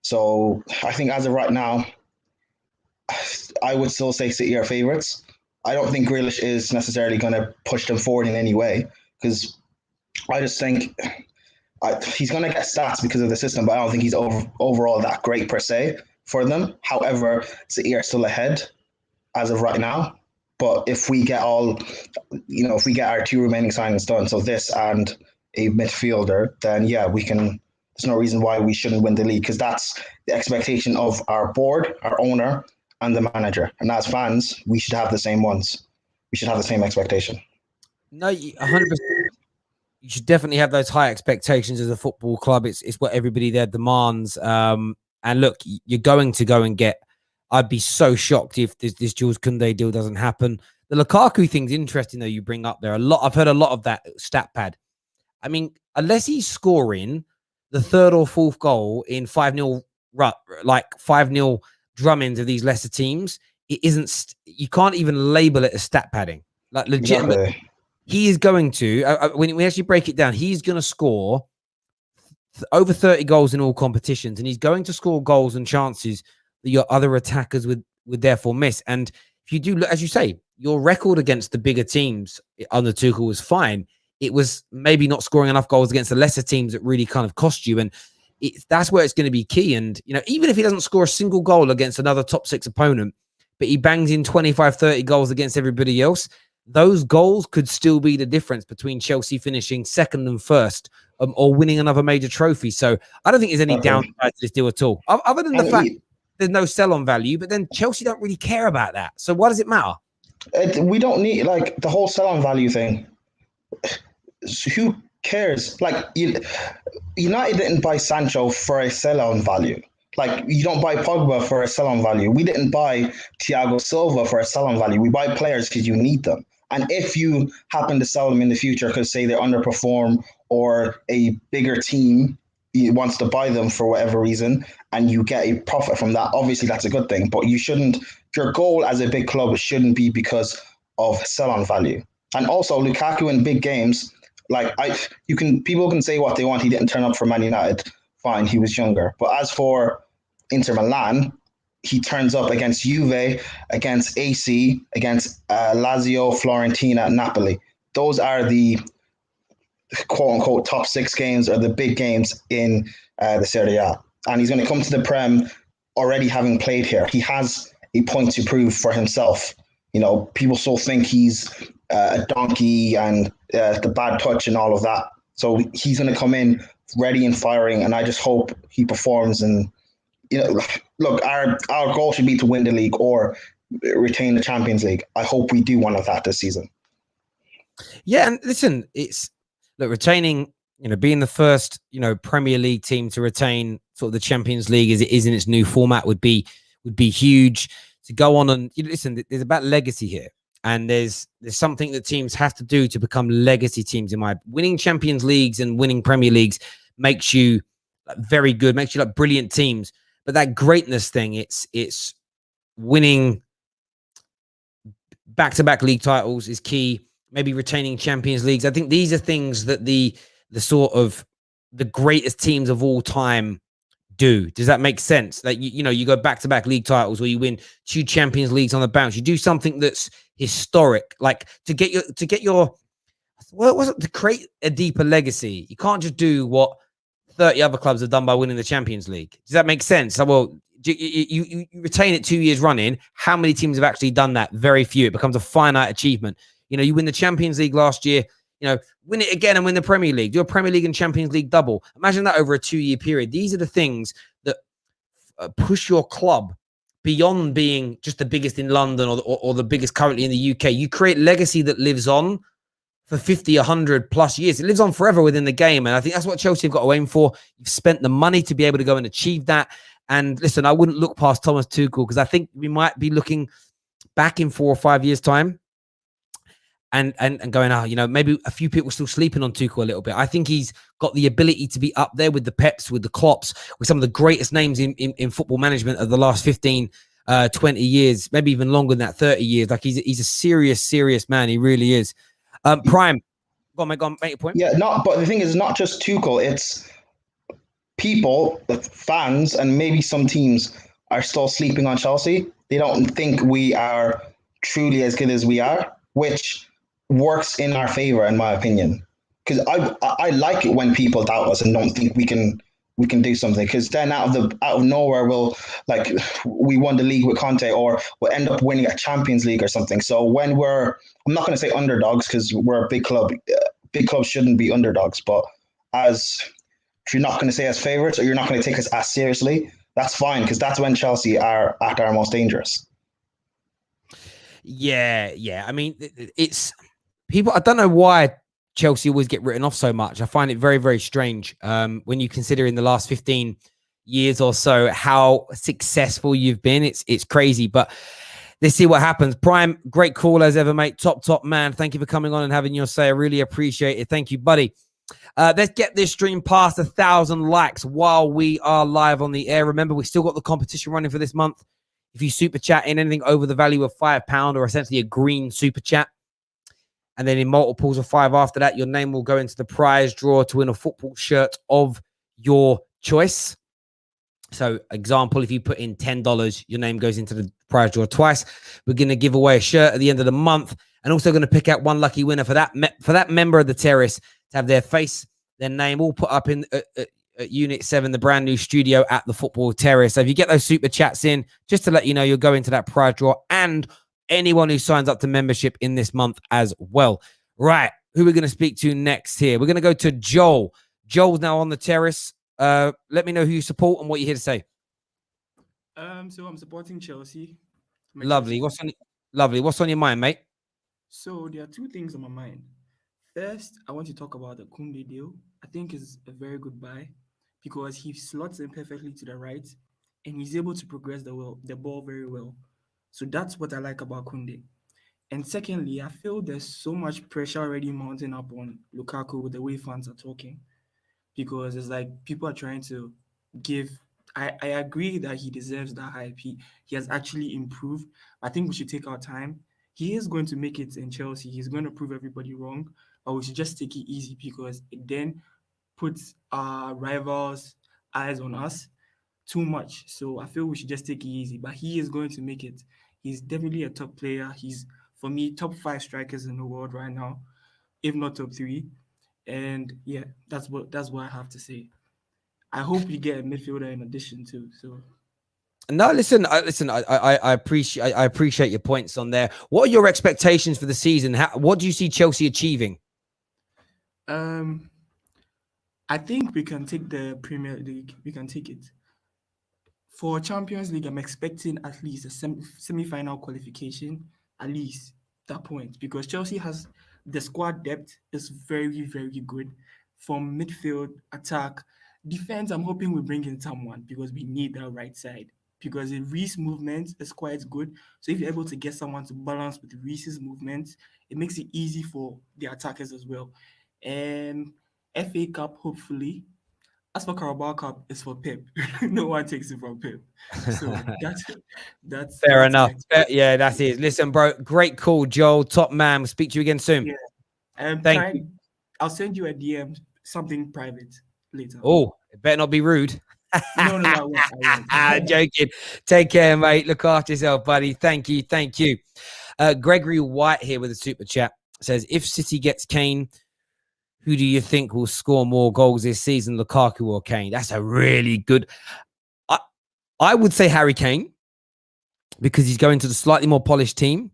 So I think as of right now, I would still say City are favourites. I don't think Grealish is necessarily going to push them forward in any way, because I just think he's going to get stats because of the system, but I don't think he's overall that great per se for them. However, City are still ahead as of right now. But if we get if we get our 2 remaining signings done, so this and a midfielder, then yeah, we can. There's no reason why we shouldn't win the league, because that's the expectation of our board, our owner, and the manager. And as fans, we should have the same ones. We should have the same expectation. No, 100%. You should definitely have those high expectations as a football club. It's what everybody there demands. And look, you're going to go and get. I'd be so shocked if this Jules Kounde deal doesn't happen. The Lukaku thing's interesting, though. You bring up there I've heard a lot of that stat pad. I mean, unless he's scoring the 3rd or 4th goal in 5-0, like 5-0 drummings of these lesser teams, it isn't. You can't even label it as stat padding. Like legitimately, exactly. He is going to. When we actually break it down, he's going to score over 30 goals in all competitions, and he's going to score goals and chances that your other attackers would therefore miss. And if you do, as you say, your record against the bigger teams under Tuchel was fine. It was maybe not scoring enough goals against the lesser teams that really kind of cost you. And that's where it's going to be key. And, even if he doesn't score a single goal against another top 6 opponent, but he bangs in 25, 30 goals against everybody else, those goals could still be the difference between Chelsea finishing 2nd and 1st or winning another major trophy. So I don't think there's any downside to this deal at all, other than the fact there's no sell-on value. But then Chelsea don't really care about that. So why does it matter? We don't need the whole sell-on value thing. Who cares? United didn't buy Sancho for a sell-on value. You don't buy Pogba for a sell-on value. We didn't buy Thiago Silva for a sell-on value. We buy players because you need them. And if you happen to sell them in the future because, say, they underperform or a bigger team wants to buy them for whatever reason, and you get a profit from that, obviously that's a good thing. But you shouldn't. Your goal as a big club shouldn't be because of sell-on value. And also Lukaku in big games, people can say what they want. He didn't turn up for Man United. Fine, he was younger. But as for Inter Milan, he turns up against Juve, against AC, against Lazio, Fiorentina, Napoli. Those are the quote unquote top 6 games, or the big games in the Serie A. And he's going to come to the Prem already having played here. He has a point to prove for himself. You know, people still think he's a donkey and the bad touch and all of that. So he's going to come in ready and firing, and I just hope he performs. And look, our goal should be to win the league or retain the Champions League. I hope we do one of that this season. Yeah, and listen, retaining, being the first, Premier League team to retain sort of the Champions League as it is in its new format would be huge. To go on and listen, there's about legacy here, and there's something that teams have to do to become legacy teams. Winning Champions Leagues and winning Premier Leagues makes you very good, makes you like brilliant teams. But that greatness thing, it's winning back-to-back league titles is key. Maybe retaining Champions Leagues. I think these are things that the sort of the greatest teams of all time do. Does that make sense? Like you go back-to-back league titles, or you win 2 Champions Leagues on the bounce. You do something that's historic, like to create a deeper legacy. You can't just do what 30 other clubs have done by winning the Champions League. Does that make sense? So, well, you retain it 2 years running. How many teams have actually done that? Very few. It becomes a finite achievement. You win the Champions League last year, win it again and win the Premier League. Do a Premier League and Champions League double. Imagine that over a 2-year period. These are the things that push your club beyond being just the biggest in London or the biggest currently in the UK. You create legacy that lives on for 50, 100 plus years. It lives on forever within the game. And I think that's what Chelsea have got to aim for. You've spent the money to be able to go and achieve that. And listen, I wouldn't look past Thomas Tuchel, because I think we might be looking back in 4 or 5 years' time and going, maybe a few people still sleeping on Tuchel a little bit. I think he's got the ability to be up there with the Peps, with the Klopps, with some of the greatest names in football management of the last 15, 20 years, maybe even longer than that, 30 years. Like he's a serious man. He really is. Prime, go on, make your point. Yeah, but the thing is, not just Tuchel, it's people, the fans, and maybe some teams are still sleeping on Chelsea. They don't think we are truly as good as we are, which works in our favor, in my opinion. Because I like it when people doubt us and don't think we can do something. Because then out of nowhere we won the league with Conte, or we'll end up winning a Champions League or something. So when I'm not going to say underdogs, because we're a big club. Big clubs shouldn't be underdogs, but if you're not going to say as favorites, or you're not going to take us as seriously, that's fine, because that's when Chelsea are at our most dangerous. Yeah. I mean, it's people. I don't know why Chelsea always get written off so much. I find it very, very strange when you consider in the last 15 years or so how successful you've been. It's crazy, but let's see what happens. Prime, great call as ever, mate. Top man. Thank you for coming on and having your say. I really appreciate it. Thank you, buddy. Let's get this stream past 1,000 likes while we are live on the air. Remember, we still got the competition running for this month. If you super chat in anything over the value of £5, or essentially a green super chat, and then in multiples of 5 after that, your name will go into the prize draw to win a football shirt of your choice. So, example, if you put in $10, your name goes into the prize draw twice. We're going to give away a shirt at the end of the month, and also going to pick out one lucky winner for that member of the Terrace to have their face, their name all put up in at Unit 7, the brand new studio at the Football Terrace. So if you get those super chats in, just to let you know, you'll go into that prize draw, and anyone who signs up to membership in this month as well. Right, who are we going to speak to next here? We're going to go to Joel. Joel's now on the Terrace. Let me know who you support and what you're here to say. So I'm supporting Chelsea. Lovely. What's on your mind, mate? So there are 2 things on my mind. First, I want to talk about the Koundé deal. I think it's a very good buy, because he slots in perfectly to the right, and he's able to progress the ball very well. So that's what I like about Koundé. And secondly, I feel there's so much pressure already mounting up on Lukaku with the way fans are talking, because it's like people are trying to give. I agree that he deserves that hype. He has actually improved. I think we should take our time. He is going to make it in Chelsea. He's going to prove everybody wrong, but we should just take it easy because it then puts our rivals' eyes on us too much. So I feel we should just take it easy. But he is going to make it. He's definitely a top player. He's, for me, top 5 strikers in the world right now, if not top 3. And yeah, that's what I have to say. I hope you get a midfielder in addition too. So No, listen. I appreciate your points on there. What are your expectations for the season? What do you see Chelsea achieving? I think we can take the Premier League. We can take it. For Champions League, I'm expecting at least a semi-final qualification, at least that point, because Chelsea has the squad depth is very, very good. From midfield, attack, defense, I'm hoping we bring in someone because we need that right side. Because the Reece movement is quite good. So if you're able to get someone to balance with Reece's movements, it makes it easy for the attackers as well. And FA Cup, hopefully. As for Carabao Cup, it's for Pep. No one takes it from Pep. So that's Fair that's enough. my Yeah, that's it. Listen, bro, great call, Joel. Top man. We'll speak to you again soon. Yeah. Thank you. I'll send you a DM, something private later. Oh, it better not be rude. No, I won't. Joking. Take care, mate. Look after yourself, buddy. Thank you. Gregory White here with a super chat says, if City gets Kane, who do you think will score more goals this season, Lukaku or Kane? That's a really good. I would say Harry Kane because he's going to the slightly more polished team.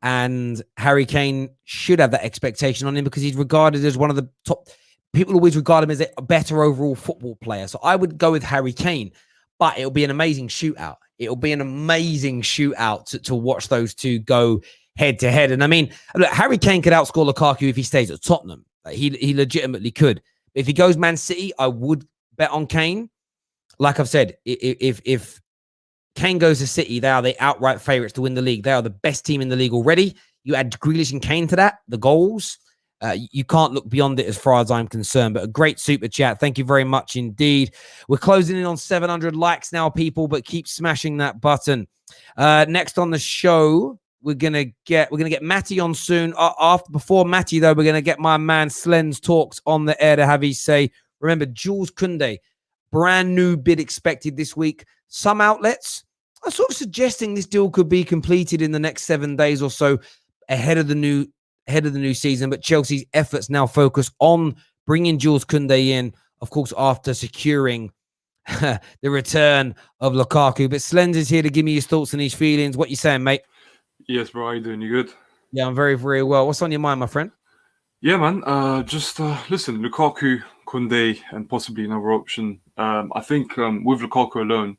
And Harry Kane should have that expectation on him because he's regarded as one of the top. People always regard him as a better overall football player. So I would go with Harry Kane, but it'll be an amazing shootout. It'll be an amazing shootout to watch those two go head to head. And I mean, look, Harry Kane could outscore Lukaku if he stays at Tottenham. He legitimately could. If he goes Man City, I would bet on Kane. Like I've said, if Kane goes to City, they are the outright favourites to win the league. They are the best team in the league already. You add Grealish and Kane to that, the goals. You can't look beyond it as far as I'm concerned. But a great super chat. Thank you very much indeed. We're closing in on 700 likes now, people, but keep smashing that button. Next on the show, we're gonna get Matty on soon. Before Matty, though, we're gonna get my man Slendz talks on the air to have his say. Remember, Jules Kounde, brand new bid expected this week. Some outlets are sort of suggesting this deal could be completed in the next 7 days or so ahead of the new season. But Chelsea's efforts now focus on bringing Jules Kounde in, of course, after securing the return of Lukaku. But Slendz is here to give me his thoughts and his feelings. What you saying, mate? Yes, bro. How you doing? You good? Yeah, I'm very, very well. What's on your mind, my friend? Yeah, man. Listen, Lukaku, Koundé, and possibly another option. I think with Lukaku alone,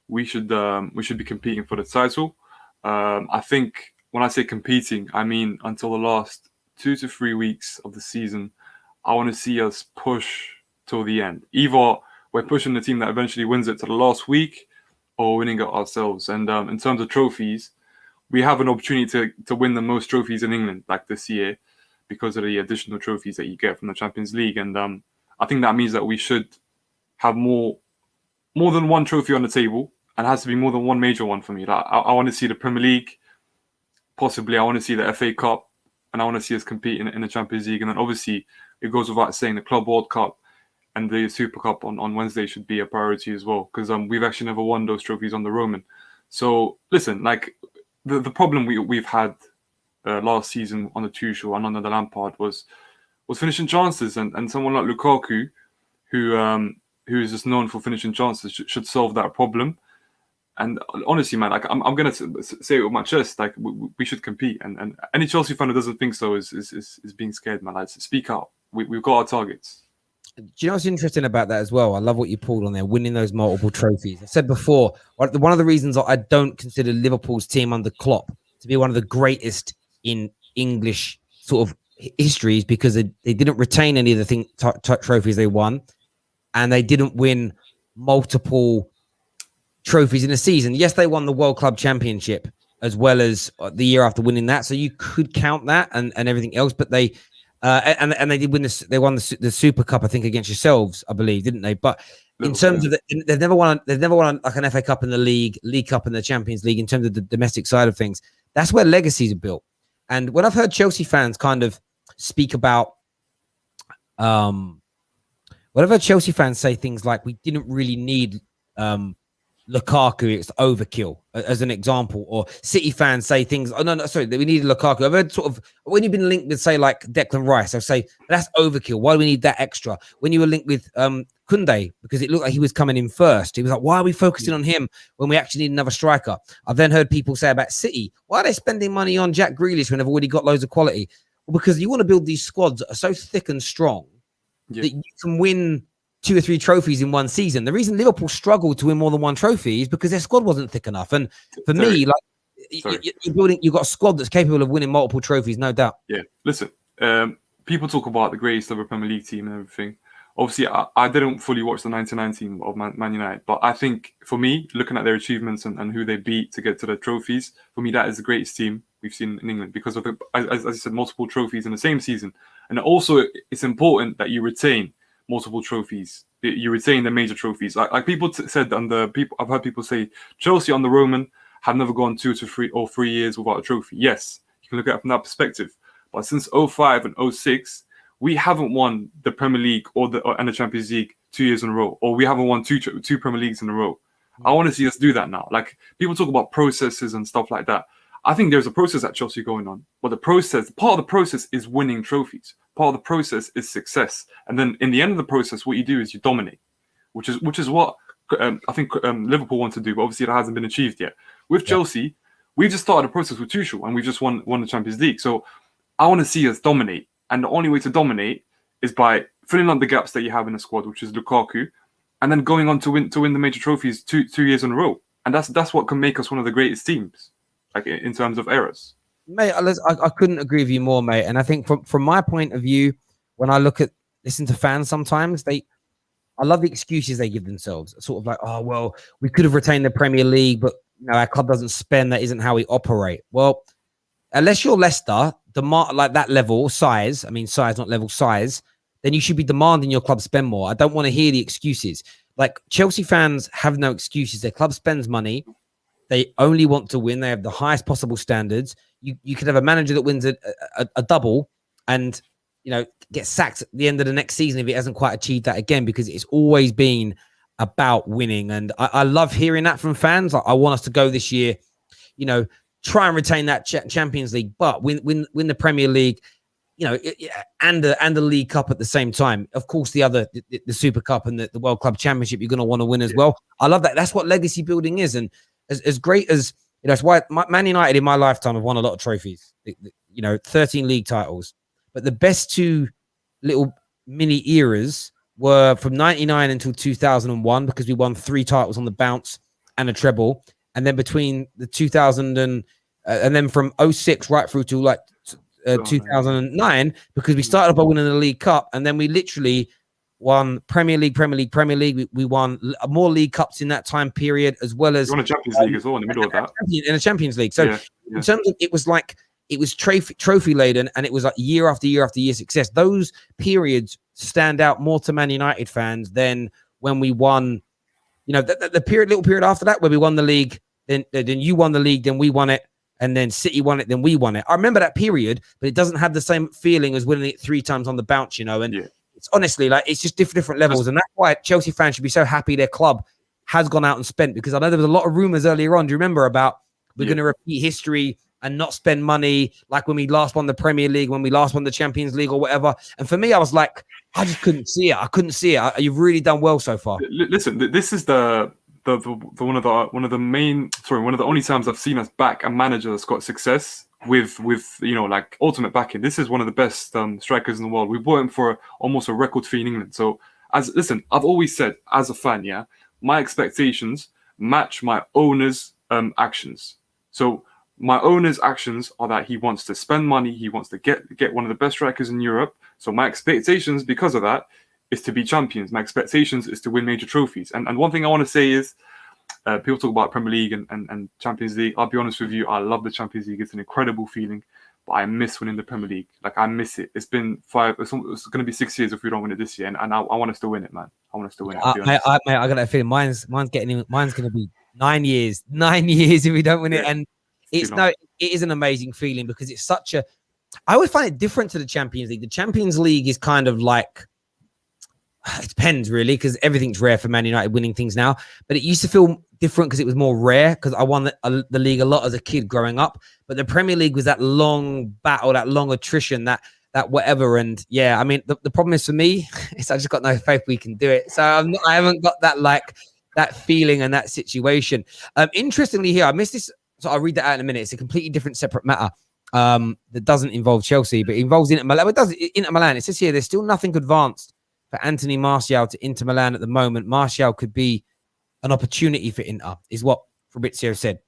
we should be competing for the title. I think when I say competing, I mean until the last 2 to 3 weeks of the season. I want to see us push till the end. Either we're pushing the team that eventually wins it to the last week, or winning it ourselves. And in terms of trophies, we have an opportunity to win the most trophies in England, like this year, because of the additional trophies that you get from the Champions League. And I think that means that we should have more than one trophy on the table, and it has to be more than one major one for me. Like, I want to see the Premier League, possibly I want to see the FA Cup, and I want to see us compete in the Champions League. And then obviously it goes without saying the Club World Cup and the Super Cup on Wednesday should be a priority as well, because we've actually never won those trophies on the Roman. So listen, like the problem we've had last season on the Tuchel and under the Lampard was finishing chances, and someone like Lukaku, who is just known for finishing chances, should solve that problem. And honestly, man, like I'm gonna say it with my chest, like we should compete. And any Chelsea fan who doesn't think so is being scared, man. Like, speak out. We've got our targets. Do you know what's interesting about that as well? I love what you pulled on there, winning those multiple trophies. I said before, one of the reasons I don't consider Liverpool's team under Klopp to be one of the greatest in English sort of history is because they didn't retain any of the trophies they won, and they didn't win multiple trophies in a season. Yes, they won the World Club Championship as well as the year after winning that. So you could count that and everything else. But they and they did win this. They won the Super Cup, I think, against yourselves, I believe, didn't they? But in terms of they've never won like an FA Cup in the League Cup in the Champions League. In terms of the domestic side of things, that's where legacies are built. And when I've heard Chelsea fans kind of speak about, whenever Chelsea fans say things like, we didn't really need Lukaku, it's overkill, as an example, or City fans say things, sorry, that we needed Lukaku. I've heard sort of, when you've been linked with, say, like Declan Rice, they'll say, that's overkill. Why do we need that extra? When you were linked with Koundé, because it looked like he was coming in first, he was like, why are we focusing on him when we actually need another striker? I've then heard people say about City, why are they spending money on Jack Grealish when they've already got loads of quality? Well, because you want to build these squads that are so thick and strong that you can win 2 or 3 trophies in one season. The reason Liverpool struggled to win more than one trophy is because their squad wasn't thick enough. And for me, like, you've got a squad that's capable of winning multiple trophies, no doubt. Yeah, listen, people talk about the greatest ever Premier League team and everything. Obviously, I didn't fully watch the 99 team of Man United, but I think for me, looking at their achievements and who they beat to get to the trophies, for me, that is the greatest team we've seen in England because of, as I said, multiple trophies in the same season. And also, it's important that you retain multiple trophies. You retain the major trophies. Like people said, I've heard people say Chelsea on the Roman have never gone 2 to 3 or 3 years without a trophy. Yes, you can look at it from that perspective. But since 05 and 06, we haven't won the Premier League and the Champions League 2 years in a row, or we haven't won two Premier Leagues in a row. I want to see us do that now. Like, people talk about processes and stuff like that. I think there's a process at Chelsea going on, but part of the process is winning trophies. Part of the process is success, and then in the end of the process, what you do is you dominate, which is what I think Liverpool want to do, but obviously that hasn't been achieved yet. With Chelsea, we've just started a process with Tuchel, and we've just won the Champions League. So I want to see us dominate, and the only way to dominate is by filling up the gaps that you have in the squad, which is Lukaku, and then going on to win the major trophies two years in a row, and that's what can make us one of the greatest teams, like in terms of eras. Mate, I couldn't agree with you more, mate. And I think from my point of view, when I listen to fans sometimes, I love the excuses they give themselves. Sort of like, oh, well, we could have retained the Premier League, but our club doesn't spend. That isn't how we operate. Well, unless you're Leicester, like that level, size, not level, size, then you should be demanding your club spend more. I don't want to hear the excuses. Like, Chelsea fans have no excuses. Their club spends money. They only want to win. They have the highest possible standards. You could have a manager that wins a double and, get sacked at the end of the next season if it hasn't quite achieved that again, because it's always been about winning. And I love hearing that from fans. I want us to go this year, try and retain that Champions League, but win the Premier League, and the League Cup at the same time. Of course, the Super Cup and the World Club Championship, you're going to want to win as well. I love that. That's what legacy building is. And as great as, that's why Man United in my lifetime have won a lot of trophies, 13 league titles. But the best 2 little mini eras were from 99 until 2001, because we won 3 titles on the bounce and a treble. And then between the 2000 and then from 06 right through to 2009, because we started by winning the League Cup, and then we literally won Premier League. We won more League Cups in that time period, as well as you won a Champions League as well in the middle of that. In a Champions League. So in terms of, it was trophy laden, and it was like year after year after year success. Those periods stand out more to Man United fans than when we won. The little period after that, where we won the league, then you won the league, then we won it, and then City won it, then we won it. I remember that period, but it doesn't have the same feeling as winning it 3 times on the bounce, And it's honestly, it's just different levels, and that's why Chelsea fans should be so happy their club has gone out and spent, because I know there was a lot of rumors earlier on. Do you remember about we're going to repeat history and not spend money, like when we last won the Premier League, when we last won the Champions League or whatever? And for me, I was like, I just couldn't see it. You've really done well so far. Listen, this is one of the only times I've seen us back a manager that's got success with ultimate backing. This is one of the best strikers in the world. We bought him for almost a record fee in England. So I've always said, as a fan, my expectations match my owner's actions. So my owner's actions are that he wants to spend money. He wants to get one of the best strikers in Europe. So my expectations, because of that, is to be champions. My expectations is to win major trophies. And one thing I want to say is, People talk about Premier League and Champions League. I'll be honest with you, I love the Champions League. It's an incredible feeling, but I miss winning the Premier League. Like, I miss it. It's been it's going to be 6 years if we don't win it this year, and I want us to win it, man. I want us to win it. Mate, I got that feeling. Mine's going to be 9 years. 9 years if we don't win it, and it is an amazing feeling because it's such a. I always find it different to the Champions League. The Champions League is kind of like. It depends really because everything's rare for Man United winning things now, but it used to feel different because it was more rare because I won the league a lot as a kid growing up. But the Premier League was that long battle, that long attrition, that whatever. And yeah, I mean, the problem is for me, is I just got no faith we can do it. So I haven't got that feeling and that situation. Interestingly here, I missed this. So I'll read that out in a minute. It's a completely different separate matter that doesn't involve Chelsea, but it involves Inter Milan. It does Inter Milan. It says here, there's still nothing advanced for Anthony Martial to Inter Milan at the moment. Martial could be an opportunity for Inter, is what Fabrizio said.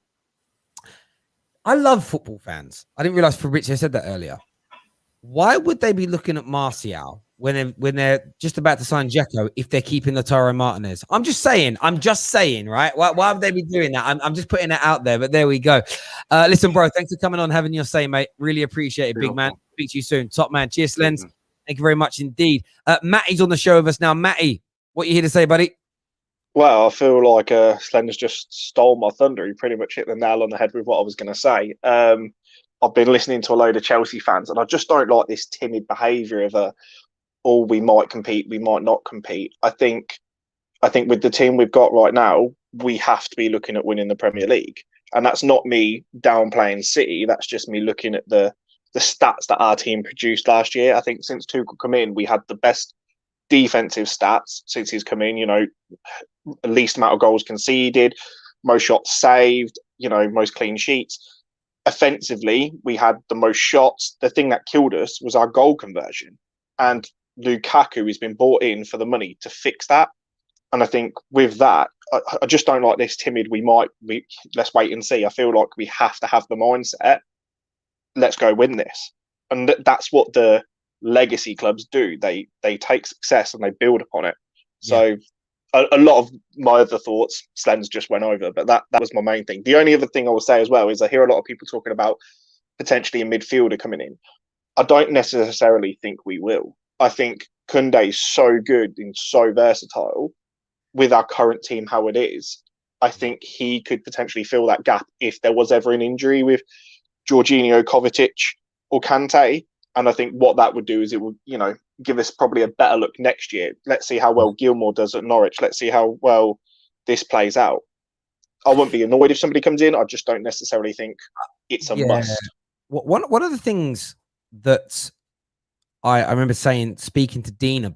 I love football fans. I didn't realize Fabrizio said that earlier. Why would they be looking at Martial when they're just about to sign Dzeko if they're keeping Lautaro Martinez? I'm just saying, right? Why would they be doing that? I'm just putting it out there, but there we go. Listen, bro, thanks for coming on, having your say, mate. Really appreciate it, big man. Speak to you soon. Top man. Cheers, Slendz. Thank you very much indeed. Matty's on the show with us now. Matty, what are you here to say, buddy? Well, I feel like Slendz just stole my thunder. He pretty much hit the nail on the head with what I was going to say. I've been listening to a load of Chelsea fans, and I just don't like this timid behaviour of we might compete, we might not compete. I think with the team we've got right now, we have to be looking at winning the Premier League. And that's not me downplaying City. That's just me looking at the stats that our team produced last year. I think since Tuchel come in, we had the best defensive stats since he's come in, least amount of goals conceded, most shots saved, most clean sheets. Offensively, we had the most shots. The thing that killed us was our goal conversion. And Lukaku has been bought in for the money to fix that. And I think with that, I just don't like this timid, let's wait and see. I feel like we have to have the mindset, let's go win this. And that's what the legacy clubs do. They take success and they build upon it. So a lot of my other thoughts, Slendz just went over, but that was my main thing. The only other thing I will say as well is I hear a lot of people talking about potentially a midfielder coming in. I don't necessarily think we will. I think Koundé is so good and so versatile with our current team, how it is. I think he could potentially fill that gap if there was ever an injury with Jorginho, Kovacic or Kante. And I think what that would do is it would, give us probably a better look next year. Let's see how well Gilmour does at Norwich. Let's see how well this plays out. I wouldn't be annoyed if somebody comes in. I just don't necessarily think it's a must. One of the things that I remember speaking to Dean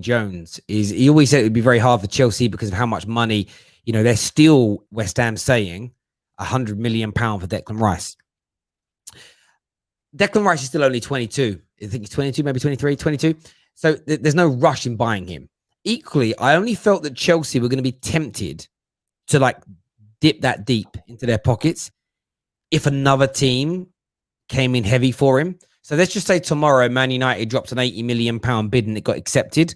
Jones, is he always said it would be very hard for Chelsea because of how much money, they're still, West Ham saying, £100 million for Declan Rice. Declan Rice is still only 22. I think he's 22, maybe 23, 22. So there's no rush in buying him. Equally, I only felt that Chelsea were going to be tempted to dip that deep into their pockets if another team came in heavy for him. So let's just say tomorrow Man United dropped an £80 million bid and it got accepted.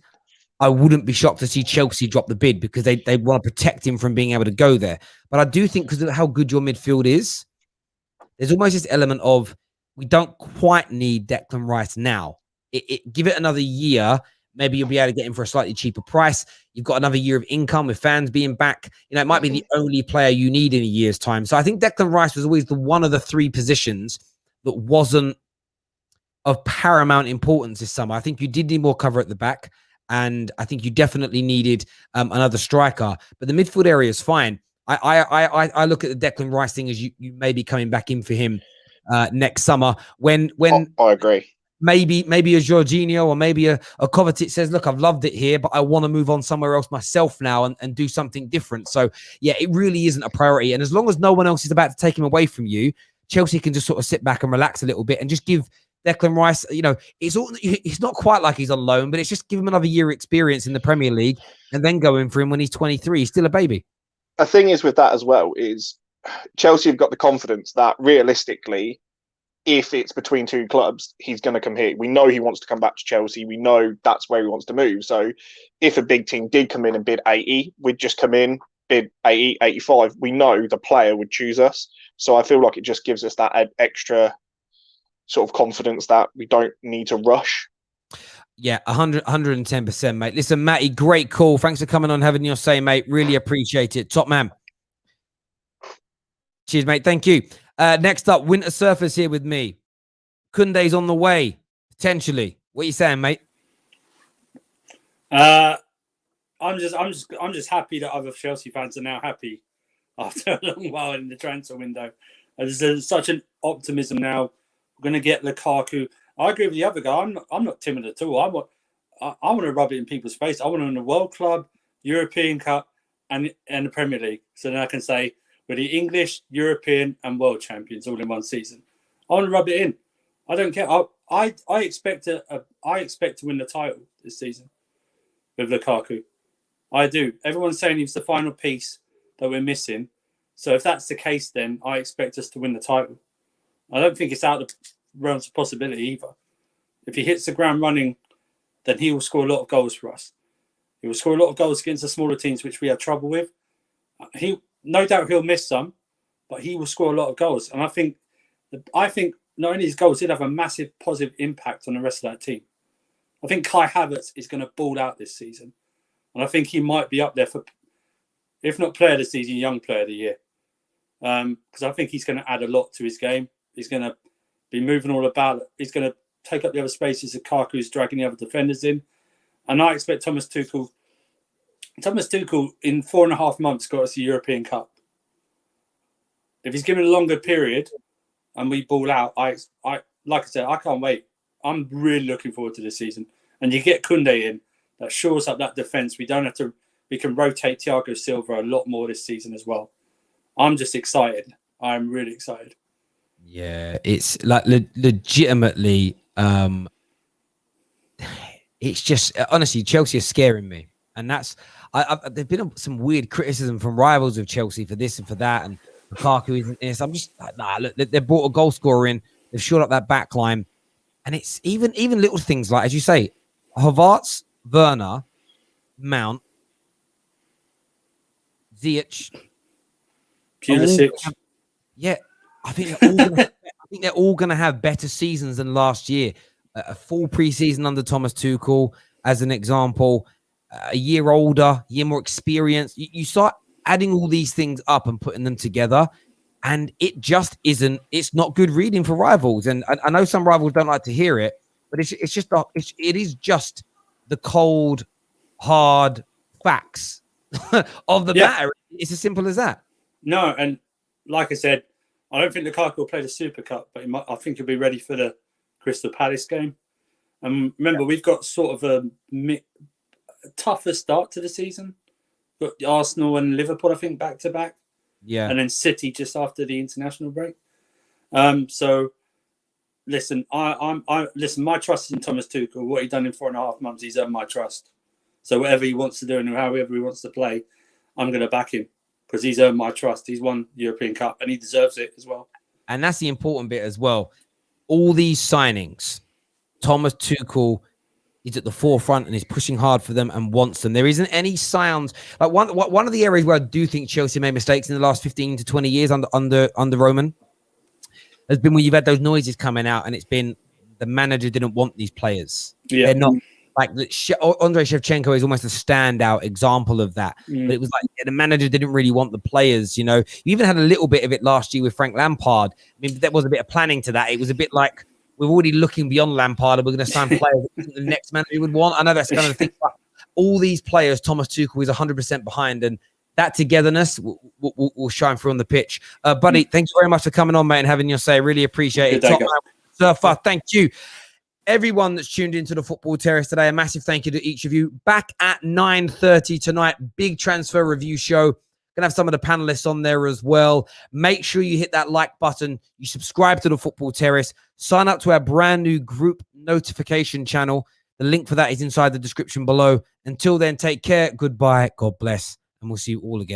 I wouldn't be shocked to see Chelsea drop the bid because they want to protect him from being able to go there. But I do think because of how good your midfield is, there's almost this element of we don't quite need Declan Rice now. Give it another year. Maybe you'll be able to get him for a slightly cheaper price. You've got another year of income with fans being back. It might be the only player you need in a year's time. So I think Declan Rice was always the one of the three positions that wasn't of paramount importance this summer. I think you did need more cover at the back, and I think you definitely needed another striker. But the midfield area is fine. I look at the Declan Rice thing as you may be coming back in for him next summer when I agree. Maybe a Jorginho or maybe a Kovacic says, look, I've loved it here, but I want to move on somewhere else myself now and do something different. So yeah, it really isn't a priority. And as long as no one else is about to take him away from you, Chelsea can just sort of sit back and relax a little bit and just give Declan Rice, it's not quite like he's on loan, but it's just give him another year experience in the Premier League and then go in for him when he's 23. He's still a baby. The thing is with that as well is Chelsea have got the confidence that realistically, if it's between two clubs, he's going to come here. We know he wants to come back to Chelsea. We know that's where he wants to move. So if a big team did come in and bid 80, we'd just come in, bid 80, 85, we know the player would choose us. So I feel like it just gives us that extra sort of confidence that we don't need to rush. Yeah, 110%, mate. Listen, Matty, great call. Thanks for coming on, having your say, mate. Really appreciate it. Top man. Cheers, mate. Thank you. Next up, Winter Surfers here with me. Koundé's on the way, potentially. What are you saying, mate? I'm just happy that other Chelsea fans are now happy after a long while in the transfer window. There's such an optimism now. We're going to get Lukaku. I agree with the other guy. I'm not timid at all. I want to rub it in people's face. I want to win the World Club, European Cup, and the Premier League. So then I can say we're the English, European, and World champions all in one season. I want to rub it in. I don't care. I expect to win the title this season with Lukaku. I do. Everyone's saying he's the final piece that we're missing. So if that's the case, then I expect us to win the title. I don't think it's out of the realms of possibility either. If he hits the ground running, then he will score a lot of goals for us. He will score a lot of goals against the smaller teams, which we have trouble with. No doubt he'll miss some, but he will score a lot of goals. And I think not only his goals, he'll have a massive positive impact on the rest of that team. I think Kai Havertz is going to ball out this season. And I think he might be up there for, if not player of the season, young player of the year. Because I think he's going to add a lot to his game. He's going to be moving all about. He's going to take up the other spaces that Kaku's dragging the other defenders in. And I expect Thomas Tuchel in 4.5 months got us a European Cup. If he's given a longer period and we ball out, I like I said, I can't wait. I'm really looking forward to this season. And you get Koundé in, that shores up that defence. We can rotate Thiago Silva a lot more this season as well. I'm just excited. I'm really excited. Yeah, it's like legitimately, it's just, honestly, Chelsea are scaring me. And that's, there's been some weird criticism from rivals of Chelsea for this and for that. And Lukaku isn't this. I'm just like, nah, look, they brought a goal scorer in. They've shored up that back line. And it's even little things like, as you say, Havertz, Werner, Mount, Ziyech, Pulisic. Yeah, I think they're all going to have better seasons than last year. A full preseason under Thomas Tuchel, as an example, a year older, year more experienced. You start adding all these things up and putting them together, and it just isn't. It's not good reading for rivals. And I know some rivals don't like to hear it, but it is just the cold, hard facts of the matter. It's as simple as that. No, and like I said, I don't think Lukaku will play the Super Cup, but I think he'll be ready for the Crystal Palace game. And remember, we've got sort of a tougher start to the season. Got Arsenal and Liverpool, I think, back to back. Yeah. And then City just after the international break. So, listen, listen. My trust is in Thomas Tuchel. What he's done in 4.5 months, he's earned my trust. So whatever he wants to do and however he wants to play, I'm going to back him because he's earned my trust. He's won the European Cup and he deserves it as well. And that's the important bit as well. All these signings, Thomas Tuchel is at the forefront and is pushing hard for them and wants them. There isn't any sounds like one of the areas where I do think Chelsea made mistakes in the last 15 to 20 years under Roman has been when you've had those noises coming out and it's been the manager didn't want these players. Yeah. They're not like Andrei Shevchenko is almost a standout example of that. But it was like the manager didn't really want the players, you know. You even had a little bit of it last year with Frank Lampard. I mean, there was a bit of planning to that. It was a bit like we're already looking beyond Lampard and we're going to sign players that the next manager would want. I know that's kind of the thing, but all these players, Thomas Tuchel is 100% behind, and that togetherness will shine through on the pitch. Buddy, thanks very much for coming on, mate, and having your say. Really appreciate it. Top man, Surfer, thank you. Everyone that's tuned into the Football Terrace today, a massive thank you to each of you. Back at 9:30 tonight, big transfer review show. Gonna have some of the panelists on there as well. Make sure you hit that like button. You subscribe to the Football Terrace. Sign up to our brand new group notification channel. The link for that is inside the description below. Until then, take care. Goodbye. God bless. And we'll see you all again.